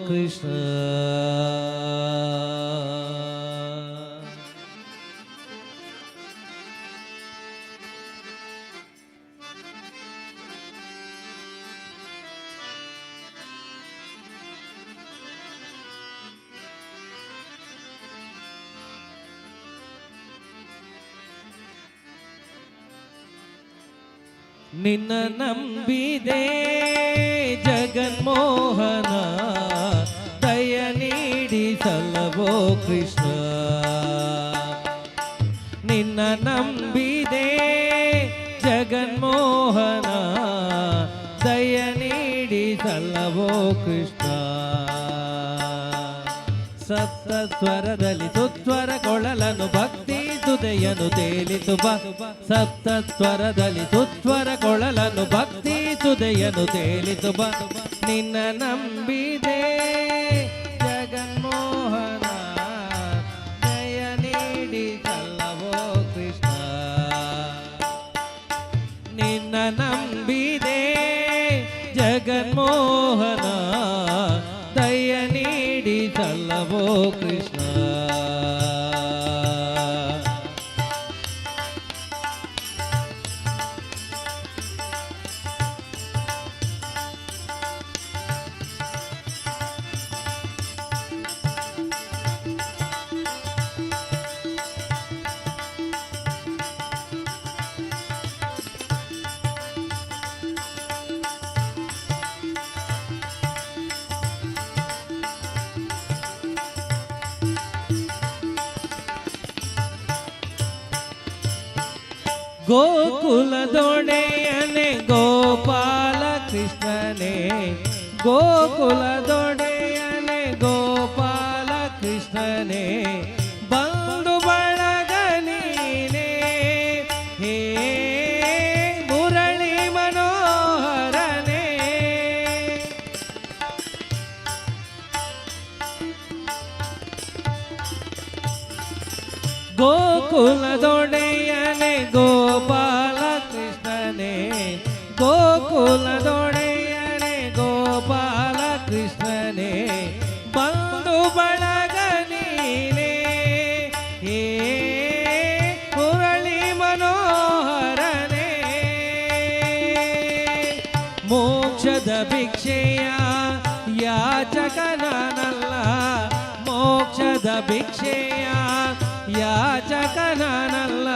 ಕೃಷ್ಣ ನಿನ್ನ ನಂಬಿದೆ ಜಗನ್ಮೋಹನ ದಯ ನೀಡಿಸಲವೋ ಕೃಷ್ಣ ನಿನ್ನ ನಂಬಿದೆ ಜಗನ್ಮೋಹನ ದಯ ನೀಡಿಸಲವೋ ಕೃಷ್ಣ ಸಪ್ತ ಸ್ವರದಲ್ಲಿ ಸುತ್ವರ ಕೊಳಲನು ಭಕ್ತಿ ಸುದೆಯನು ತೇಲಿತು ಬಾ ಸಪ್ತ ಸ್ವರದಲ್ಲಿ ಸುತ್ವರ ಕೊಳಲನು ಭಕ್ತಿ ಸುದೆಯನು ತೇಲಿತು ಬಾ ನಿನ್ನ ನಂಬಿದೆ ಜಗನ್ಮೋಹನ ದಯ ನೀಡಿಸಲ್ಲವೋ ಕೃಷ್ಣ ನಿನ್ನ ನಂಬಿದೆ ಜಗನ್ಮೋಹನ ದಯ ನೀಡಿಸಲ್ಲವೋ ಕೃಷ್ಣ ಗೋಕುಲದೊಡೆಯನೆ ಗೋಪಾಲ ಕೃಷ್ಣನೇ, ಗೋಕುಲದೊಡೆಯನೆ ಗೋಪಾಲ ಕೃಷ್ಣನೇ, ಬಂಧು ಬಳಗ ನೀನೇ, ಹೇ ಮುರಳಿ ಮನೋಹರನೇ. ಗೋಕುಲದೊಡೆಯನೆ ಗೋಪಾಲ ಕೃಷ್ಣನೇ, ಗೋಕುಲದೊಡೆಯನೆ ಗೋಪಾಲ ಕೃಷ್ಣನೇ, ಬಂಧು ಬಳಗ ನೀನೇ, ಹೇ ಮುರಳಿ ಮನೋಹರನೇ. ಮೋಕ್ಷದ ಭಿಕ್ಷೆಯ ಯಾಚಕ ನಾನಲ್ಲ, ಮೋಕ್ಷದ ಭಿಕ್ಷೆಯ ಯಾಚಕ ನಾನಲ್ಲ,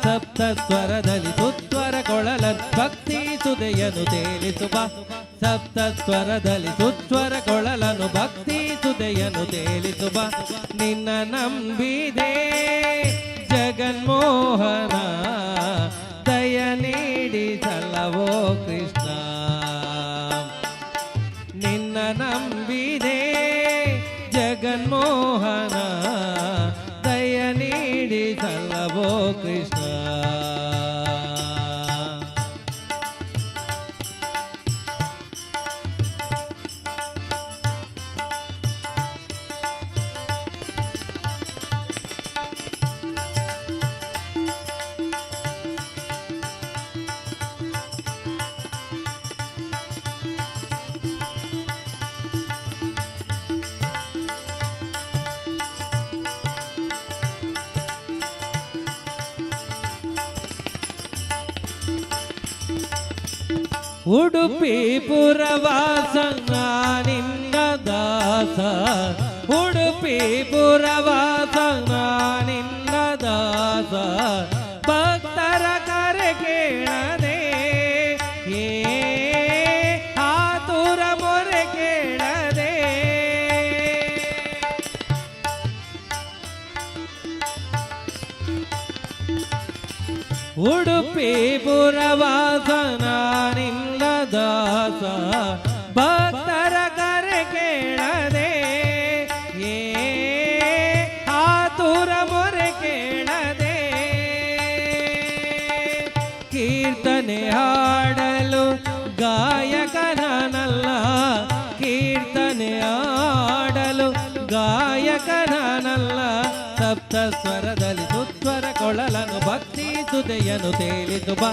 ಸಪ್ತಸ್ವರದಲ್ಲಿ ಸುತ್ವರ ಕೊಳಲ ಭಕ್ತಿ ಸುದೆಯನು ತೇಲಿಸುವ, ಸಪ್ತಸ್ವರದಲ್ಲಿ ಸುತ್ವರ ಕೊಳಲನು ಭಕ್ತಿ ಸುದೆಯನು ತೇಲಿಸುವ. ನಿನ್ನ ನಂಬಿದೆ ಜಗನ್ಮೋಹನ, ದಯ ನೀಡಿ ಸಲ್ಲವೋ ಕೃಷ್ಣ. ನಿನ್ನ ನಂಬಿದೆ ಜಗನ್ಮೋಹನ, ದಯ ನೀಡಿ ಸಲ್ಲವೋ ಕೃಷ್ಣ. ಉಡುಪಿ ಪುರವಾಸ ನಿನ್ನ ದಾಸ, ಉಡುಪಿ ಪುರವಾಸ ನಿನ್ನ ದಾಸ, ಭಕ್ತರ ಕರೆ ಕೇಳದೆ, ಏ ಆತುರ ಮೊರೆ ಕೇಳದೆ. ಉಡುಪಿ ಪುರವಾಸನ ನಿನ್ನ ದಾಸ, ಭಕ್ತರ ಕರೆ ಕೇಳದೆ, ಏ ಆತುರ ಮೊರೆ ಕೇಳದೆ. ಕೀರ್ತನೆ ಹಾಡಲು ಗಾಯಕ ನಾನಲ್ಲ, ಕೀರ್ತನೆ ಹಾಡಲು ಗಾಯಕ ನಾನಲ್ಲ, ಸಪ್ತಸ್ವರದಲ್ಲಿ ಸುತ್ವರ ಕೊಳಲನು ಭಕ್ತಿ ಸುದೆಯನು ತೇಲಿಸುವ,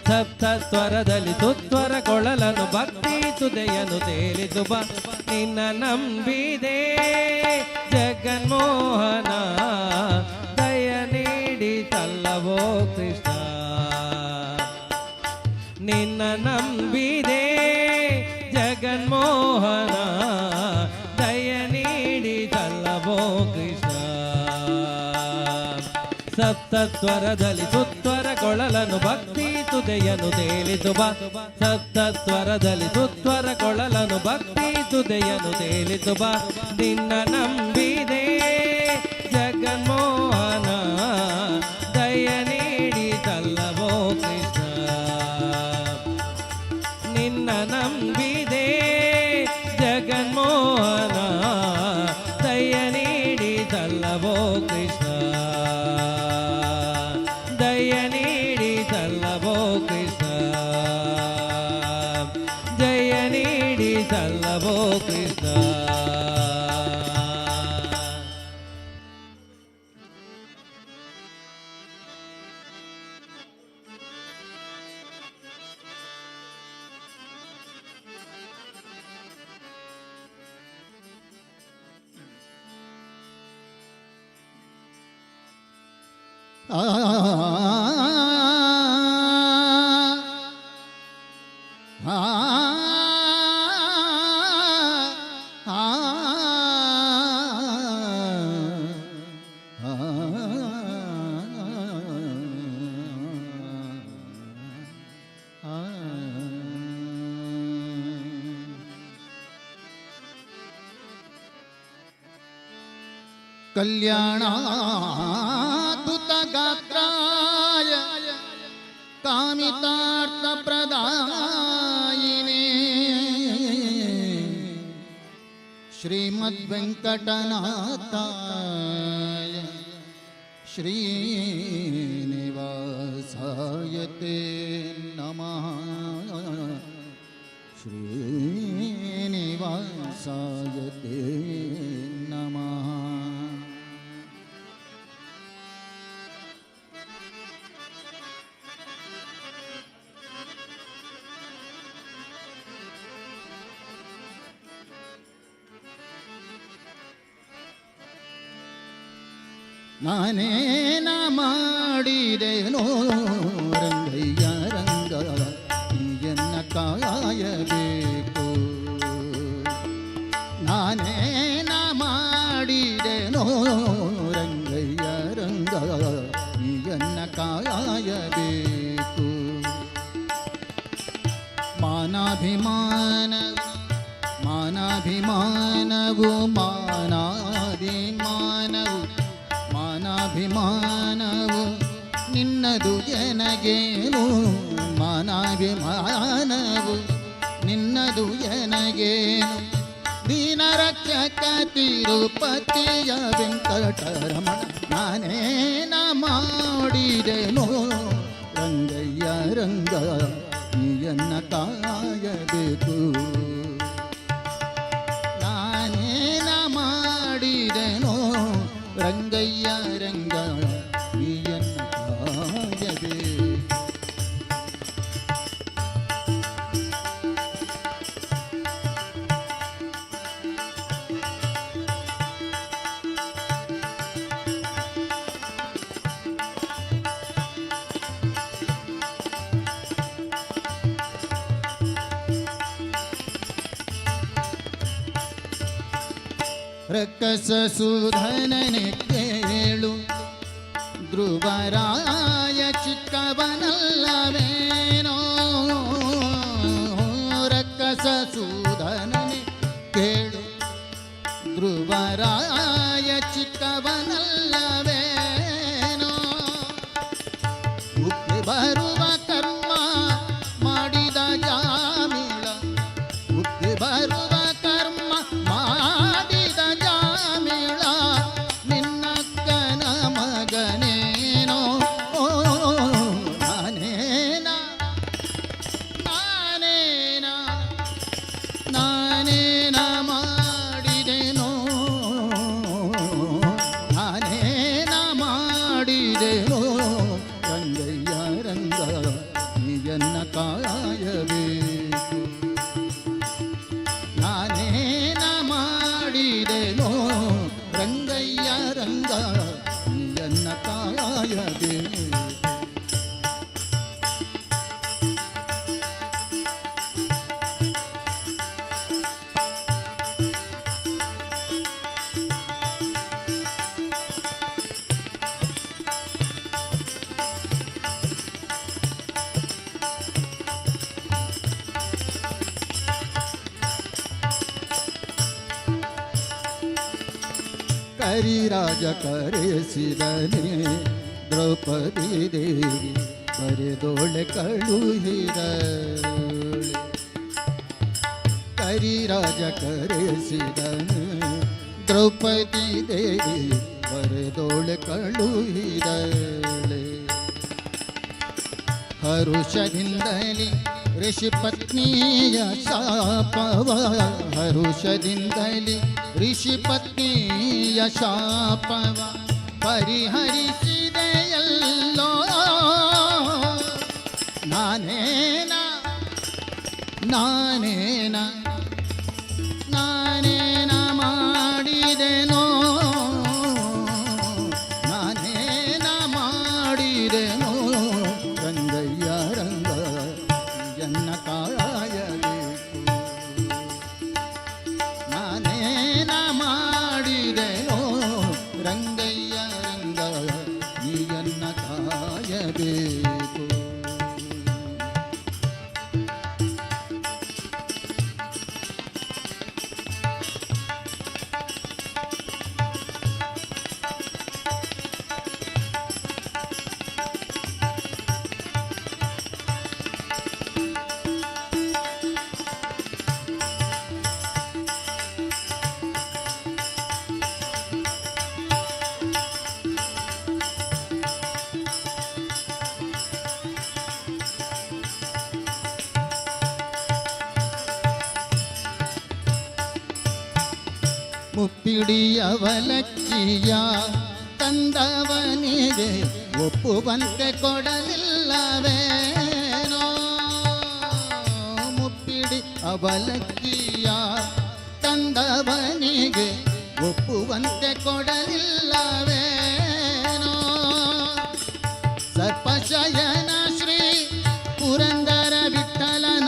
ಸಪ್ತಸ್ವರದಲ್ಲಿ ಸುತ್ವರ ಕೊಳಲನು ಭಕ್ತಿ ಸುದೆಯನು ತೇಲಿಸುವ. ನಿನ್ನ ನಂಬಿದೆ ಜಗನ್ಮೋಹನ, ದಯ ನೀಡಿ ಸಲ್ಲವೋ ಕೃಷ್ಣ. ನಿನ್ನ ನಂಬಿದೆ ಜಗನ್ಮೋಹನ, ದಯ ನೀಡಿ ಸಲ್ಲವೋ ಕೃಷ್ಣ. ಸಪ್ತಸ್ವರದಲ್ಲಿ ಸುತ್ವರ ಕೊಳಲನು ಭಕ್ತಿ ಸುದೆಯನು ತೇಲಿಸುವ, ಸಪ್ತಸ್ವರದಲ್ಲಿ ಸುತ್ವರ ಕೊಳಲನು ಭಕ್ತಿ ಸುದೆಯನು ತೇಲಿಸುವ. ನಿನ್ನ ನಂಬಿದೆ ಜಗನ್ಮೋಹನ, ದಯ ನೀಡಿ ಸಲ್ಲವೋ ಕೃಷ್ಣ. ನಿನ್ನ ನಂಬಿದೆ ಜಗನ್ಮೋಹನ, ದಯ ನೀಡಿ ಸಲ್ಲವೋ ಕೃಷ್ಣ. ದಯ ನೀಡಿ ಸಲ್ಲವೋ ಕೃಷ್ಣ, ಜಯ ನೀಡಿ ಸಲ್ಲವೋ ಕೃಷ್ಣ. ಕಲ್ಯಾಣಾದ್ಭುತ ಗಾತ್ರಾಯ ಕಾಮಿತಾರ್ಥಪ್ರದಾಯಿನೇ ಶ್ರೀಮದ್ವೆಂಕಟನಾಥಾಯ ಶ್ರೀನಿವಾಸಾಯ ತೇ ನಮಃ ಶ್ರೀನಿವಾಸಾಯ ತೇ ನಮಃ. ನಾನೇನ ಮಾಡಿದೆನೋ ರಂಗಯ್ಯ ರಂಗ ಎನ್ನ ಕಾಯಬೇಕು. ನಾನೇನ ಮಾಡಿದೆನೋ ರಂಗಯ್ಯ ರಂಗ ಎನ್ನ ಕಾಯಬೇಕು. ಮಾನಾಭಿಮಾನವು ಮಾನಾಭಿಮಾನವು ಮಾನಾಭಿಮಾನವು ನಿನ್ನದು ಎನಗೇನು. ಮಾನಾಭಿಮಾನವು ನಿನ್ನದು ಎನಗೇನು. ದೀನರಕ್ಷಕ ತಿರುಪತಿಯ ವೆಂಕಟರಮಣ ನಾನೇನ ಮಾಡಿದೆನೋ ರಂಗಯ್ಯ ರಂಗ ನೀಯನ್ನ ಕಾಯಬೇಕು. ನಾನೇನ ಮಾಡಿದೆನೋ ರಂಗಯ್ಯ ರಂಗ ನೀಯನ್ನ ಕಾಯಬೇಕು. ರಕ್ಕಸ ಸುಧನನೆ ಕೇಳು ಧ್ರುವರಾಯ ಚಿಕ್ಕವನಲ್ಲವೇನೋ. ರಕ್ಕಸ ಸುಧನನೆ ಕೇಳು ಧ್ರುವರಾಯ ಚಿಕ್ಕವನಲ್ಲವೇನೋ. ಮುಕ್ತಿ ಬರುವ ಕರ್ಮ ಮಾಡಿದ ಜಾಮಿಳ ಮುಕ್ತಿ ಬರುವ ಕರ್ಮ ಮಾಡಿದ ಜಾಮಿಳ ನಿನ್ನಕ್ಕನ ಮಗನೇನೋ. ನಾನೇನ ನಾನೇನ ನಾನೇನ ಮಾಡಿದೆನೋ ನಾನೇನ ಮಾಡಿದೆನೋ ರಂಗಯ್ಯ ರಂಗ ನೀಯನ್ನ ಕಾಯಬೇಕು. ನಾನೇನ ಮಾಡಿದೆನೋ ರಂಗಯ್ಯ ರಂಗ ನೀಯನ್ನ ಕಾಯಬೇಕು. ಕರಿರಾಜ ಕರೆಸಿದನೆ ದ್ರೌಪದಿ ದೇವಿ ಕರೆದೋಳೆ ಕಳುಹಿದಳೆ. ಕರಿರಾಜ ಕರೆಸಿದನೆ ದ್ರೌಪದಿ ದೇವಿ ಕರೆದೋಳೆ ಕಳುಹಿದಳೆ. ಹರುಷದಿಂದಲಿ ಋಷಿ ಪತ್ನಿಯ ಶಾಪವ ಹರುಷದಿಂದಲಿ ಋಷಿ ಪತ್ನಿಯ ಶಾಪವ ಪರಿಹರಿಸಿದೆಯಲ್ಲೋ. ನಾನೇನ ನಾನೇನ ನಾನೇನ ಮಾಡಿದೆನೋ ನಾನೇನ ಮಾಡಿದೆನೋ ರಂಗಯ್ಯ ರಂಗ ಎನ್ನ ಕಾಯಬೇಕು. ನಾನೇನ ಮಾಡಿದೆನೋ ರಂಗಯ್ಯ ರಂಗ ನೀಯನ್ನ ಕಾಯಬೇಕು. ಮುಪ್ಪಿಡಿ ಅವಲಕ್ಕಿಯ ತಂದವನಿಗೆ ಒಪ್ಪುವಂತೆ ಕೊಡಲಿಲ್ಲವೇನೋ ಮುಪ್ಪಿಡಿ ಅವಲಕ್ಕಿಯ ತಂದವನಿಗೆ ಒಪ್ಪುವಂತೆ ಕೊಡಲಿಲ್ಲವೇನೋ ಸರ್ಪಶಯನ ಶ್ರೀ ಪುರಂದರ ವಿಠಲನ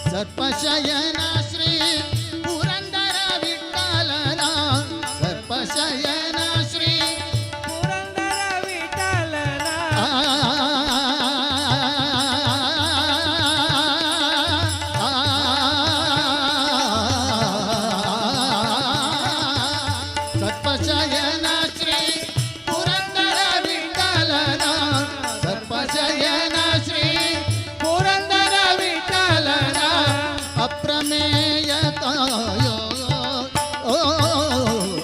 ಸರ್ಪಶಯನ ಶ್ರೀ ಪುರಂದರ ವಿಠಲನ ಸರ್ಪಶಯನ ಶ್ರೀ ಪುರಂದರ ವಿಠಲನ ಸರ್ಪಶಯನ ಶ್ರೀ ಪುರಂದರ ವಿಠಲನ ಸರ್ಪಶಯನ ಶ್ರೀ ಪುರಂದರ ವಿಠಲನ ಅಪ್ರಮೇಯತಾಯೋ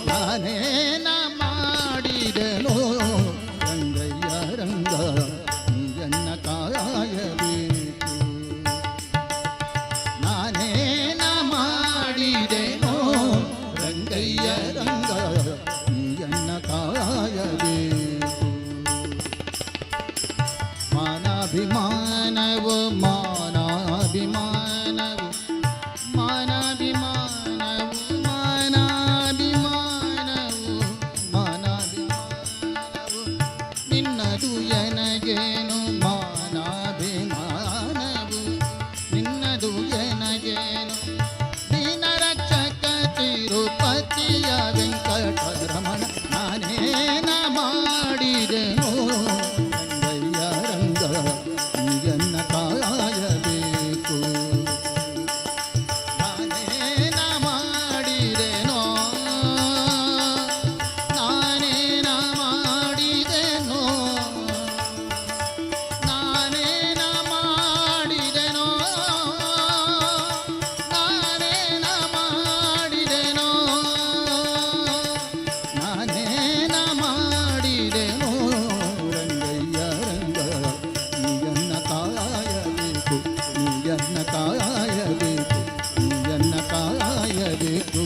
ನಾನೇನ ಮಾಡಿದೆನೋ ರಂಗಯ್ಯ ರಂಗ ನೀಯನ್ನ ಕಾಯಬೇಕು ನಾನೇನ ಮಾಡಿದೆನೋ ರಂಗಯ್ಯ ರಂಗ ನೀಯನ್ನ ಕಾಯಬೇಕು ಮಾನಾಭಿಮಾನವು ಮಾನಾಭಿಮಾನವು ಮಾನಾಭಿಮಾನವು ಮಾನಾಭಿಮಾನವು ಮಾನಾಭಿಮಾನವು ನಿನ್ನದು ಎನಗೇನು ಮಾನಾಭಿಮಾನವು ನಿನ್ನದು ಎನಗೇನು ದೀನ ರಕ್ಷಕ ತಿರುಪತಿಯ ವೆಂಕಟರಮಣ ನಾನೇನ ಮಾಡಿದೆನೋ ರಂಗಯ್ಯ ರಂಗ ನೀಯನ್ನ ಕಾಯಬೇಕು ನಾನೇನ ಮಾಡಿದೆನೋ ನಾನೇನ ಮಾಡಿದೆನೋ ನಾನೇನ ಮಾಡಿದೆನೋ ನಾನೇನ ಮಾಡಿದೆನೋ ನಾನೇನ ಮಾಡಿದೆನೋ ರಂಗಯ್ಯ ರಂಗ ನೀಯನ್ನ ಕಾಯಬೇಕು ನೀಯನ್ನ ಕಾಯಬೇಕು ನೀಯನ್ನ ಕಾಯಬೇಕು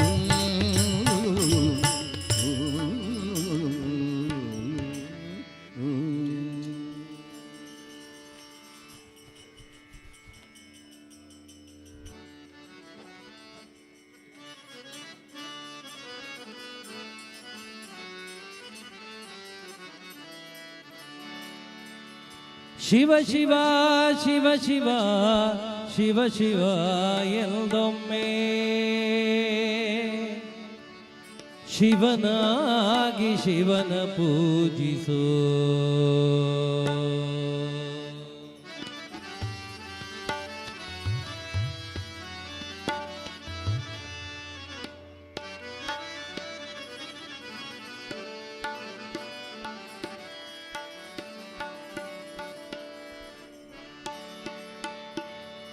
ಶಿವ ಶಿವ ಶಿವ ಶಿವ ಶಿವ ಶಿವ ಎಂದೊಮ್ಮೆ ಶಿವನಾಗಿ ಶಿವನ ಪೂಜಿಸೋ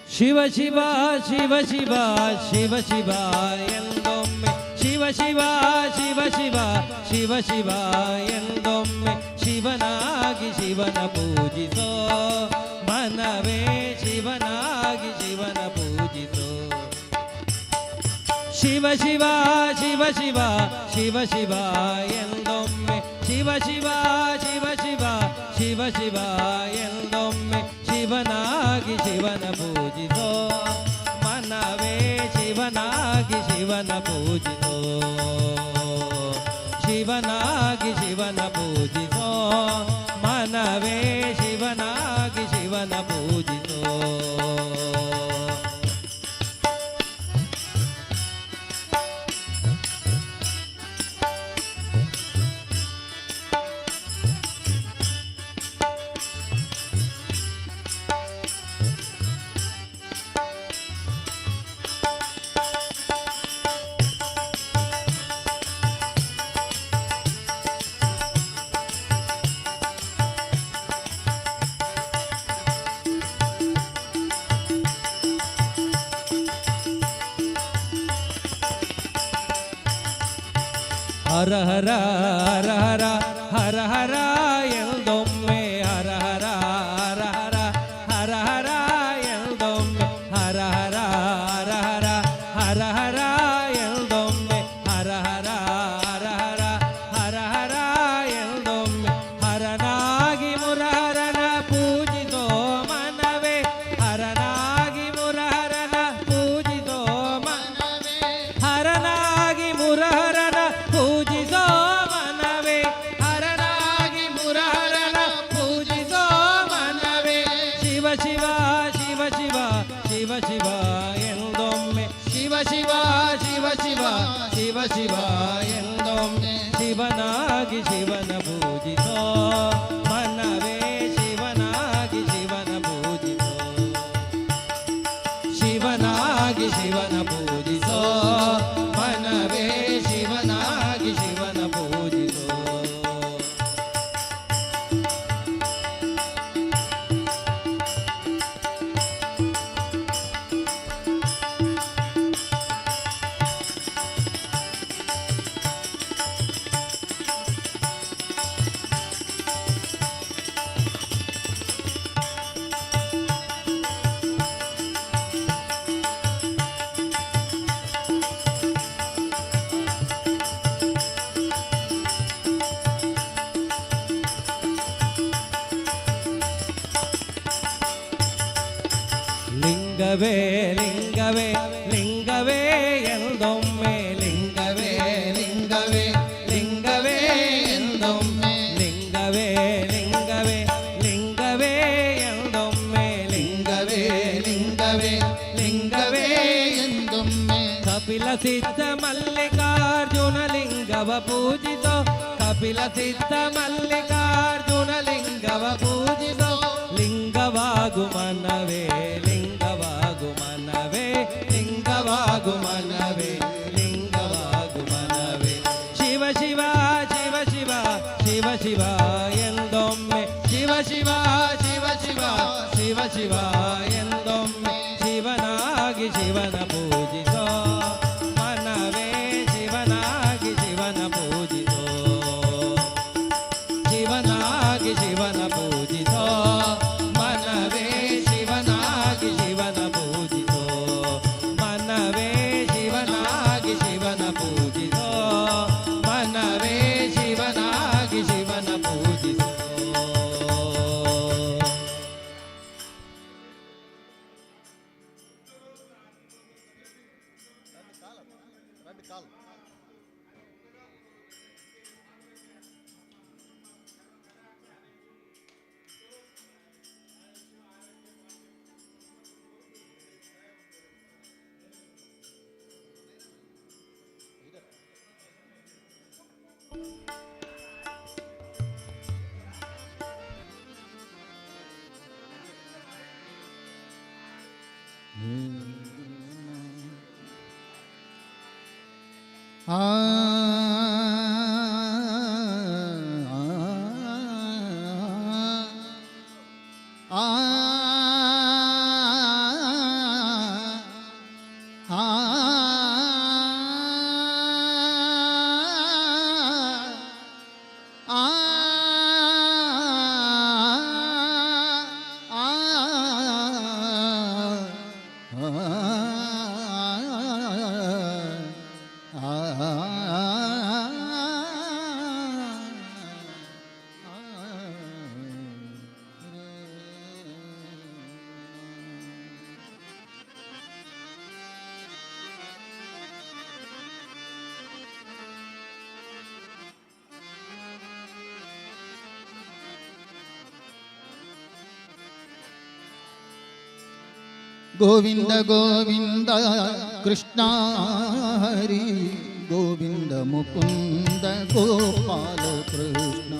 ಶಿವ ಶಿವ ಶಿವ ಶಿವ ಶಿವ ಶಿವ ಎಂದೊಮ್ಮೆ ಶಿವ ಶಿವ ಶಿವ ಶಿವ ಶಿವ ಶಿವ ಎಂದೊಮ್ಮೆ ಶಿವನಾಗಿ ಶಿವನ ಪೂಜಿಸೋ ಮನವೇ ಶಿವನಾಗಿ ಶಿವನ ಪೂಜಿಸೋ ಶಿವ ಶಿವ ಶಿವ ಶಿವ ಶಿವ ಶಿವ ಎಂದೊಮ್ಮೆ ಶಿವ ಶಿವ ಶಿವ ಶಿವ ಶಿವ ಶಿವ ಎಂದೊಮ್ಮೆ ಶಿವನಾಗಿ ಶಿವನ ಪೂಜಿಸೋ ಮನವೇ ಶಿವನಾಗಿ ಶಿವನ ಪೂಜಿಸೋ ಶಿವನಾಗಿ ಶಿವನ ಪೂಜಿಸೋ ಮನವೇ ಶಿವನಾಗಿ ಶಿವನ ಪೂಜಿಸೋ ಹರ ಹರ ಹರ ಹರ ಹರ ಹರ ಎಂದೊಮ್ಮೆ ಹರ ಹರ ಹರ ಹರ ಹರ ಹರ ಎಂದೊಮ್ಮೆ ಹರ ಹರ ಹರ ಹರ ಹರ ಹರ ಎಂದೊಮ್ಮೆ ಹರ ಹರ ಹರ ಹರ ಹರ ಹರ ಎಂದೊಮ್ಮೆ ಹರನಾಗಿ ಮುರಹರನ ಪೂಜಿಸೋ ಮನವೇ ಹರನಾಗಿ ಮುರಹರನ ಪೂಜಿಸೋ ಮನವೇ ಹರನಾಗಿ ಮುರಹರನ ಪೂಜಿಸೋ ಮನವೇ ಹರನಾಗಿ ಮುರಹರನ ಪೂಜಿಸೋ ಮನವೇ ಶಿವ ಶಿವ ಶಿವ ಶಿವ ಶಿವ ಶಿವ ಎಂದೊಮ್ಮೆ ಶಿವ ಶಿವ ಶಿವ ಶಿವ ಶಿವ ಶಿವ ಎಂದೊಮ್ಮೆ ಶಿವನಾಗಿ ಶಿವನ ಪೂಜಿಸೋ ಮನವೇ ಶಿವನಾಗಿ ಶಿವನ ಪೂಜಿಸೋ ಶಿವನಾಗಿ ಶಿವನ ಪೂಜಿಸೋ ಮನವೇ ಶಿವನಾಗಿ ಶಿವನ ಪೂಜಿಸೋ ಲಿಂಗವೇ ಲಿಂಗವೇ ಲಿಂಗವೇ ಎಂದೊಮ್ಮೆ ಲಿಂಗವೇ ಲಿಂಗವೇ ಲಿಂಗವೇ ಎಂದೊಮ್ಮೆ ಲಿಂಗವೇ ಲಿಂಗವೇ ಲಿಂಗವೇ ಎಂದೊಮ್ಮೆ ಲಿಂಗವೇ ಲಿಂಗವೇ ಲಿಂಗವೇ ಎಂದೊಮ್ಮೆ ಕಪಿಲ ಸಿದ್ಧ ಮಲ್ಲಿಕಾರ್ಜುನ ಲಿಂಗವ ಪೂಜಿಸೋ ಕಪಿಲ ಸಿದ್ಧ ಮಲ್ಲಿಕಾರ್ಜುನ ಲಿಂಗವ ಪೂಜಿಸೋ ಲಿಂಗವಾಗು ಮನವೇ ಲಿಂಗವಾಗು ಮನವೇ ಲಿಂಗವಾಗು ಮನವೇ ಲಿಂಗವಾಗು ಮನವೇ ಶಿವ ಶಿವ ಶಿವ ಶಿವ ಶಿವ ಶಿವ ಎಂದೊಮ್ಮೆ ಶಿವ ಶಿವ ಶಿವ ಶಿವ ಶಿವ ಶಿವ ಎಂದೊಮ್ಮೆ ಶಿವನಾಗಿ ಶಿವನ ಪೂಜಿಸೋ ಮನವೇ ಶಿವನಾಗಿ ಶಿವನ ಪೂಜಿಸೋ ಶಿವನಾಗಿ ಶಿವನ ಪೂಜಿಸೋ ಮನವೇ ಶಿವನಾಗಿ ಶಿವನ ಪೂಜಿಸೋ ಮನವೇ ಶಿವನಾಗಿ ಶಿವನ ಪೂಜಿಸೋ ಮನವೇ ಶಿವನಾಗಿ ಶಿವನ ಪೂಜಿಸೋ ಆ ಗೋವಿಂದ ಗೋವಿಂದ ಕೃಷ್ಣ ಹರಿ ಗೋವಿಂದ ಮುಕುಂದ ಗೋಪಾಲ ಕೃಷ್ಣ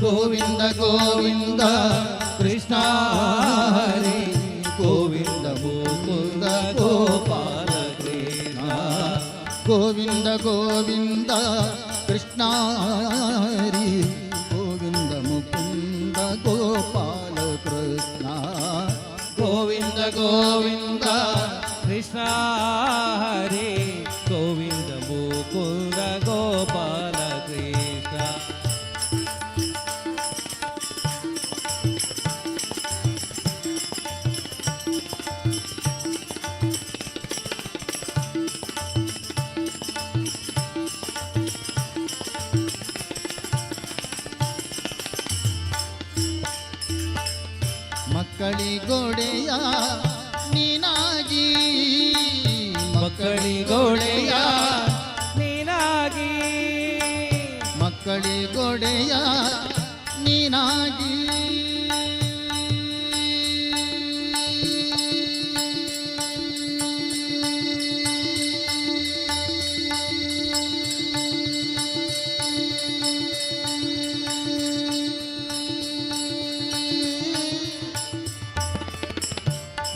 ಗೋವಿಂದ ಗೋವಿಂದ ಕೃಷ್ಣ ಹರಿ ಗೋವಿಂದ ಮುಕುಂದ ಗೋಪಾಲ ಕೃಷ್ಣ ಗೋವಿಂದ ಗೋವಿಂದ ಕೃಷ್ಣ ಹರಿ ಗೋವಿಂದ ಮುಕುಂದ ಗೋಪಾಲ ಕೃಷ್ಣ ಗೋವಿಂದ ಗೋವಿಂದ ಕೃಷ್ಣ ಹರಿ ಗೋವಿಂದ ಮುಕುಂದ ಗೋಪಾಲ ಮಕ್ಕಳಿಗೊಡೆಯ ನೀನಾಗಿ ಮಕ್ಕಳಿಗೊಡೆಯ ನೀನಾಗಿ ಮಕ್ಕಳಿಗೊಡೆಯ ನೀನಾಗಿ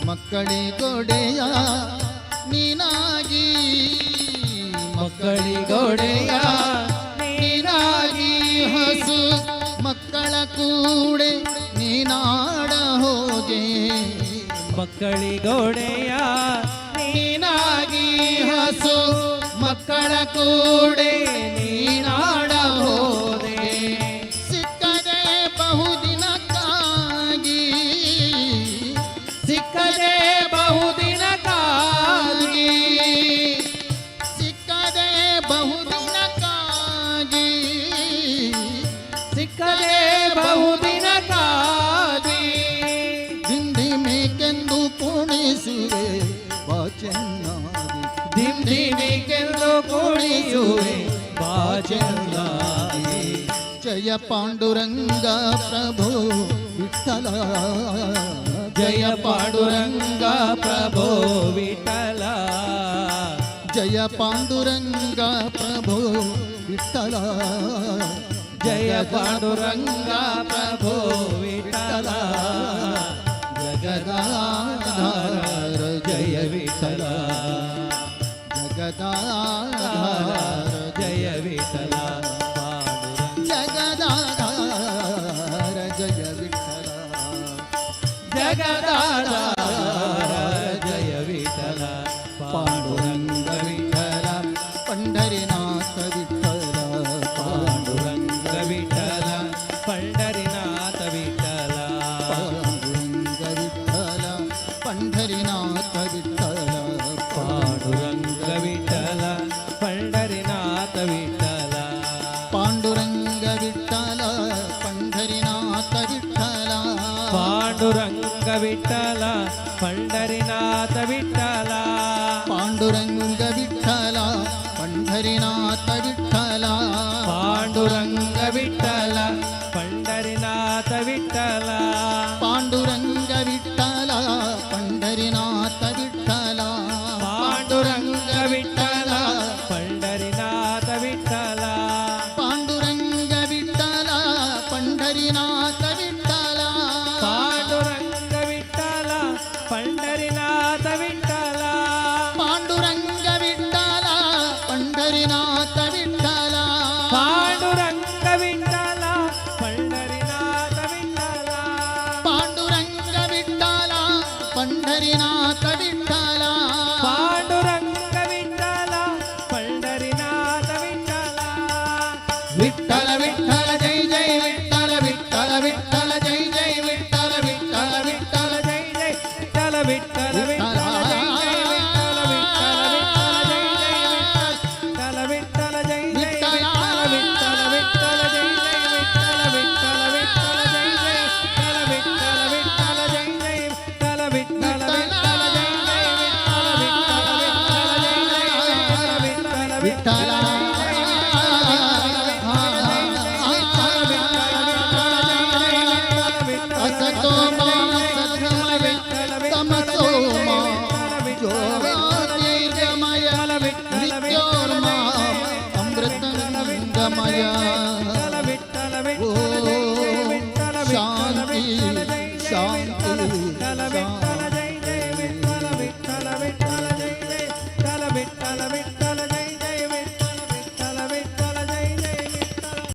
ಮಕ್ಕಳಿಗೊಡೆಯ ನೀನಾಗಿ ಮಕ್ಕಳಿಗೊಡೆಯ ನೀನಾಗಿ ಹಸು ಮಕ್ಕಳ ಕೂಡೆ ನೀನಾಡ ಹೋಗೆ ಮಕ್ಕಳಿಗೊಡೆಯ ನೀನಾಗಿ ಹಸು ಮಕ್ಕಳ ಕೂಡೆ ನೀನಾಡ ಹೋದೆ ಸಿಕ್ಕದೆ ಬಹುದಿನಕ್ಕಾಗಿ ಸಿಕ್ಕದೆ ಬಹುದಿನಕ್ಕಾಗಿ ಸಿಕ್ಕದೆ ಬಹುದಿನಕ್ಕಾಗಿ ಸಿಕ್ಕದೆ ಬಹುದಿನಕ್ಕಾಗಿ ದಿಂಡಿ ಮೇಕೆಂದು ಕುಣಿಸುವೆ ಬಾ ಚೆನ್ನಾಗಿ ದಿಂದಿನಿಗೆಂದು ಕುಣಿಯುವೆ ಬಾ ಚೆನ್ನಾಗಿ ಜಯ ಪಾಂಡುರಂಗ ಪ್ರಭು ವಿಠಲ ಜಯ ಪಾಂಡುರಂಗ ಪ್ರಭೋ ವಿಠಲ ಜಯ ಪಾಂಡುರಂಗ ಪ್ರಭು ವಿಠಲ ಜಯ ಪಾಂಡುರಂಗ ಪ್ರಭೋ ವಿಠಲ ಜಗದಾಧಾರ ಜಯ ವಿಠಲ ಜಗದಾಧಾರ ಜಯ ವಿಠಲ ಪಾಂಡುರಂಗ ಜಗದಾಧಾರ ಜಯ ವಿಠಲ ಜಗದಾಧಾರ ಜಯ ವಿಠಲ ಪಾಂಡುರಂಗ ವಿಠಲ ಪಂಡರಿನಾಥ ವಿಠಲ ಪಾಂಡುರಂಗ ವಿಠಲ ಪಂಡರಿನಾಥ ವಿಠಲ ಪಾಂಡುರಂಗ ವಿಠಲ ಪಂಡರಿನಾಥ ವಿಠಲ ಪಾಂಡುರಂಗ ವಿಠಲ ಪಂಡರಿನಾಥ ವಿಠಲ ಪಾಂಡುರಂಗ ವಿಠಲ ಪಂಡರಿನಾಥ ವಿಠಲ ಪಾಂಡುರಂಗ ವಿಠಲ ಪಂಡರಿನಾಥ ವಿಠಲ ಪಾಂಡುರಂಗ ವಿಠಲ ಪಂಡರಿನಾಥ ವಿಠಲ ಪಾಂಡುರಂಗ ವಿಠಲ ಪಂಡರಿನಾಥ ವಿಠಲ ಪಾಂಡುರಂಗ ವಿಠಲ ಪಂಡರಿನಾಥ ವಿಠಲ ಪಾಂಡುರಂಗ ವಿಠಲ ಪಂಡರಿನಾಥ ವಿಠಲ ಪಾಂಡುರಂಗ ವಿಠಲ ಪಂಡರಿನಾಥ ವಿಠಲ ಪಾಂಡುರಂಗ ವಿಠಲ ಪಂಡರಿನಾಥ ವಿಠಲ ಪಾಂಡುರಂಗ ವಿಠಲ ಪಂಡರಿನಾಥ ವಿಠಲ ಪಾಂಡುರಂಗ ವಿಠಲ ಪಂಡರಿನಾಥ ವಿಠಲ ಪಾಂಡುರಂಗ ವಿಠಲ ಪಂಡರಿನಾಥ ವಿಠಲ ಪಾಂಡುರಂಗ ವಿಠಲ ಪಂಡರಿನಾಥ ವಿಠಲ ವಿಠಲ ವಿಠಲ ಜೈ ಜೈ ವಿಠಲ ವಿಠಲ ವಿಠಲ ಜೈ ಜೈ ವಿಠಲ ವಿಠಲ ವಿಠಲ ಜೈ ಜೈ ವಿಠಲ ವಿಠಲ ವಿಠಲ ಜೈ ಜೈ ವಿಠಲ ವಿಠಲ ಜೈ ಜೈ ವಿಠಲ ವಿಠಲ ವಿಠಲ ಜೈ ಜೈ ವಿಠಲ ವಿಠಲ ವಿಠಲ ಜೈ ಜೈ ವಿಠಲ ವಿಠಲ ವಿಠಲ ಜೈ ಜೈ ವಿಠಲ ವಿಠಲ ವಿಠಲ ಜೈ ಜೈ ವಿಠಲ ವಿಠಲ ವಿಠಲ ಜೈ ಜೈ ವಿಠಲ ವಿಠಲ ವಿಠಲ ಅಸತೋ ಮಾ ಸದ್ಗಮಯ ತಮಸೋ ಮಾ ಜ್ಯೋತಿರ್ಗಮಯ ನಿತ್ಯೋರ್ಮ ಅಮೃತಂಗಮಯ ಓ ಶಾಂತಿ ಶಾಂತಿ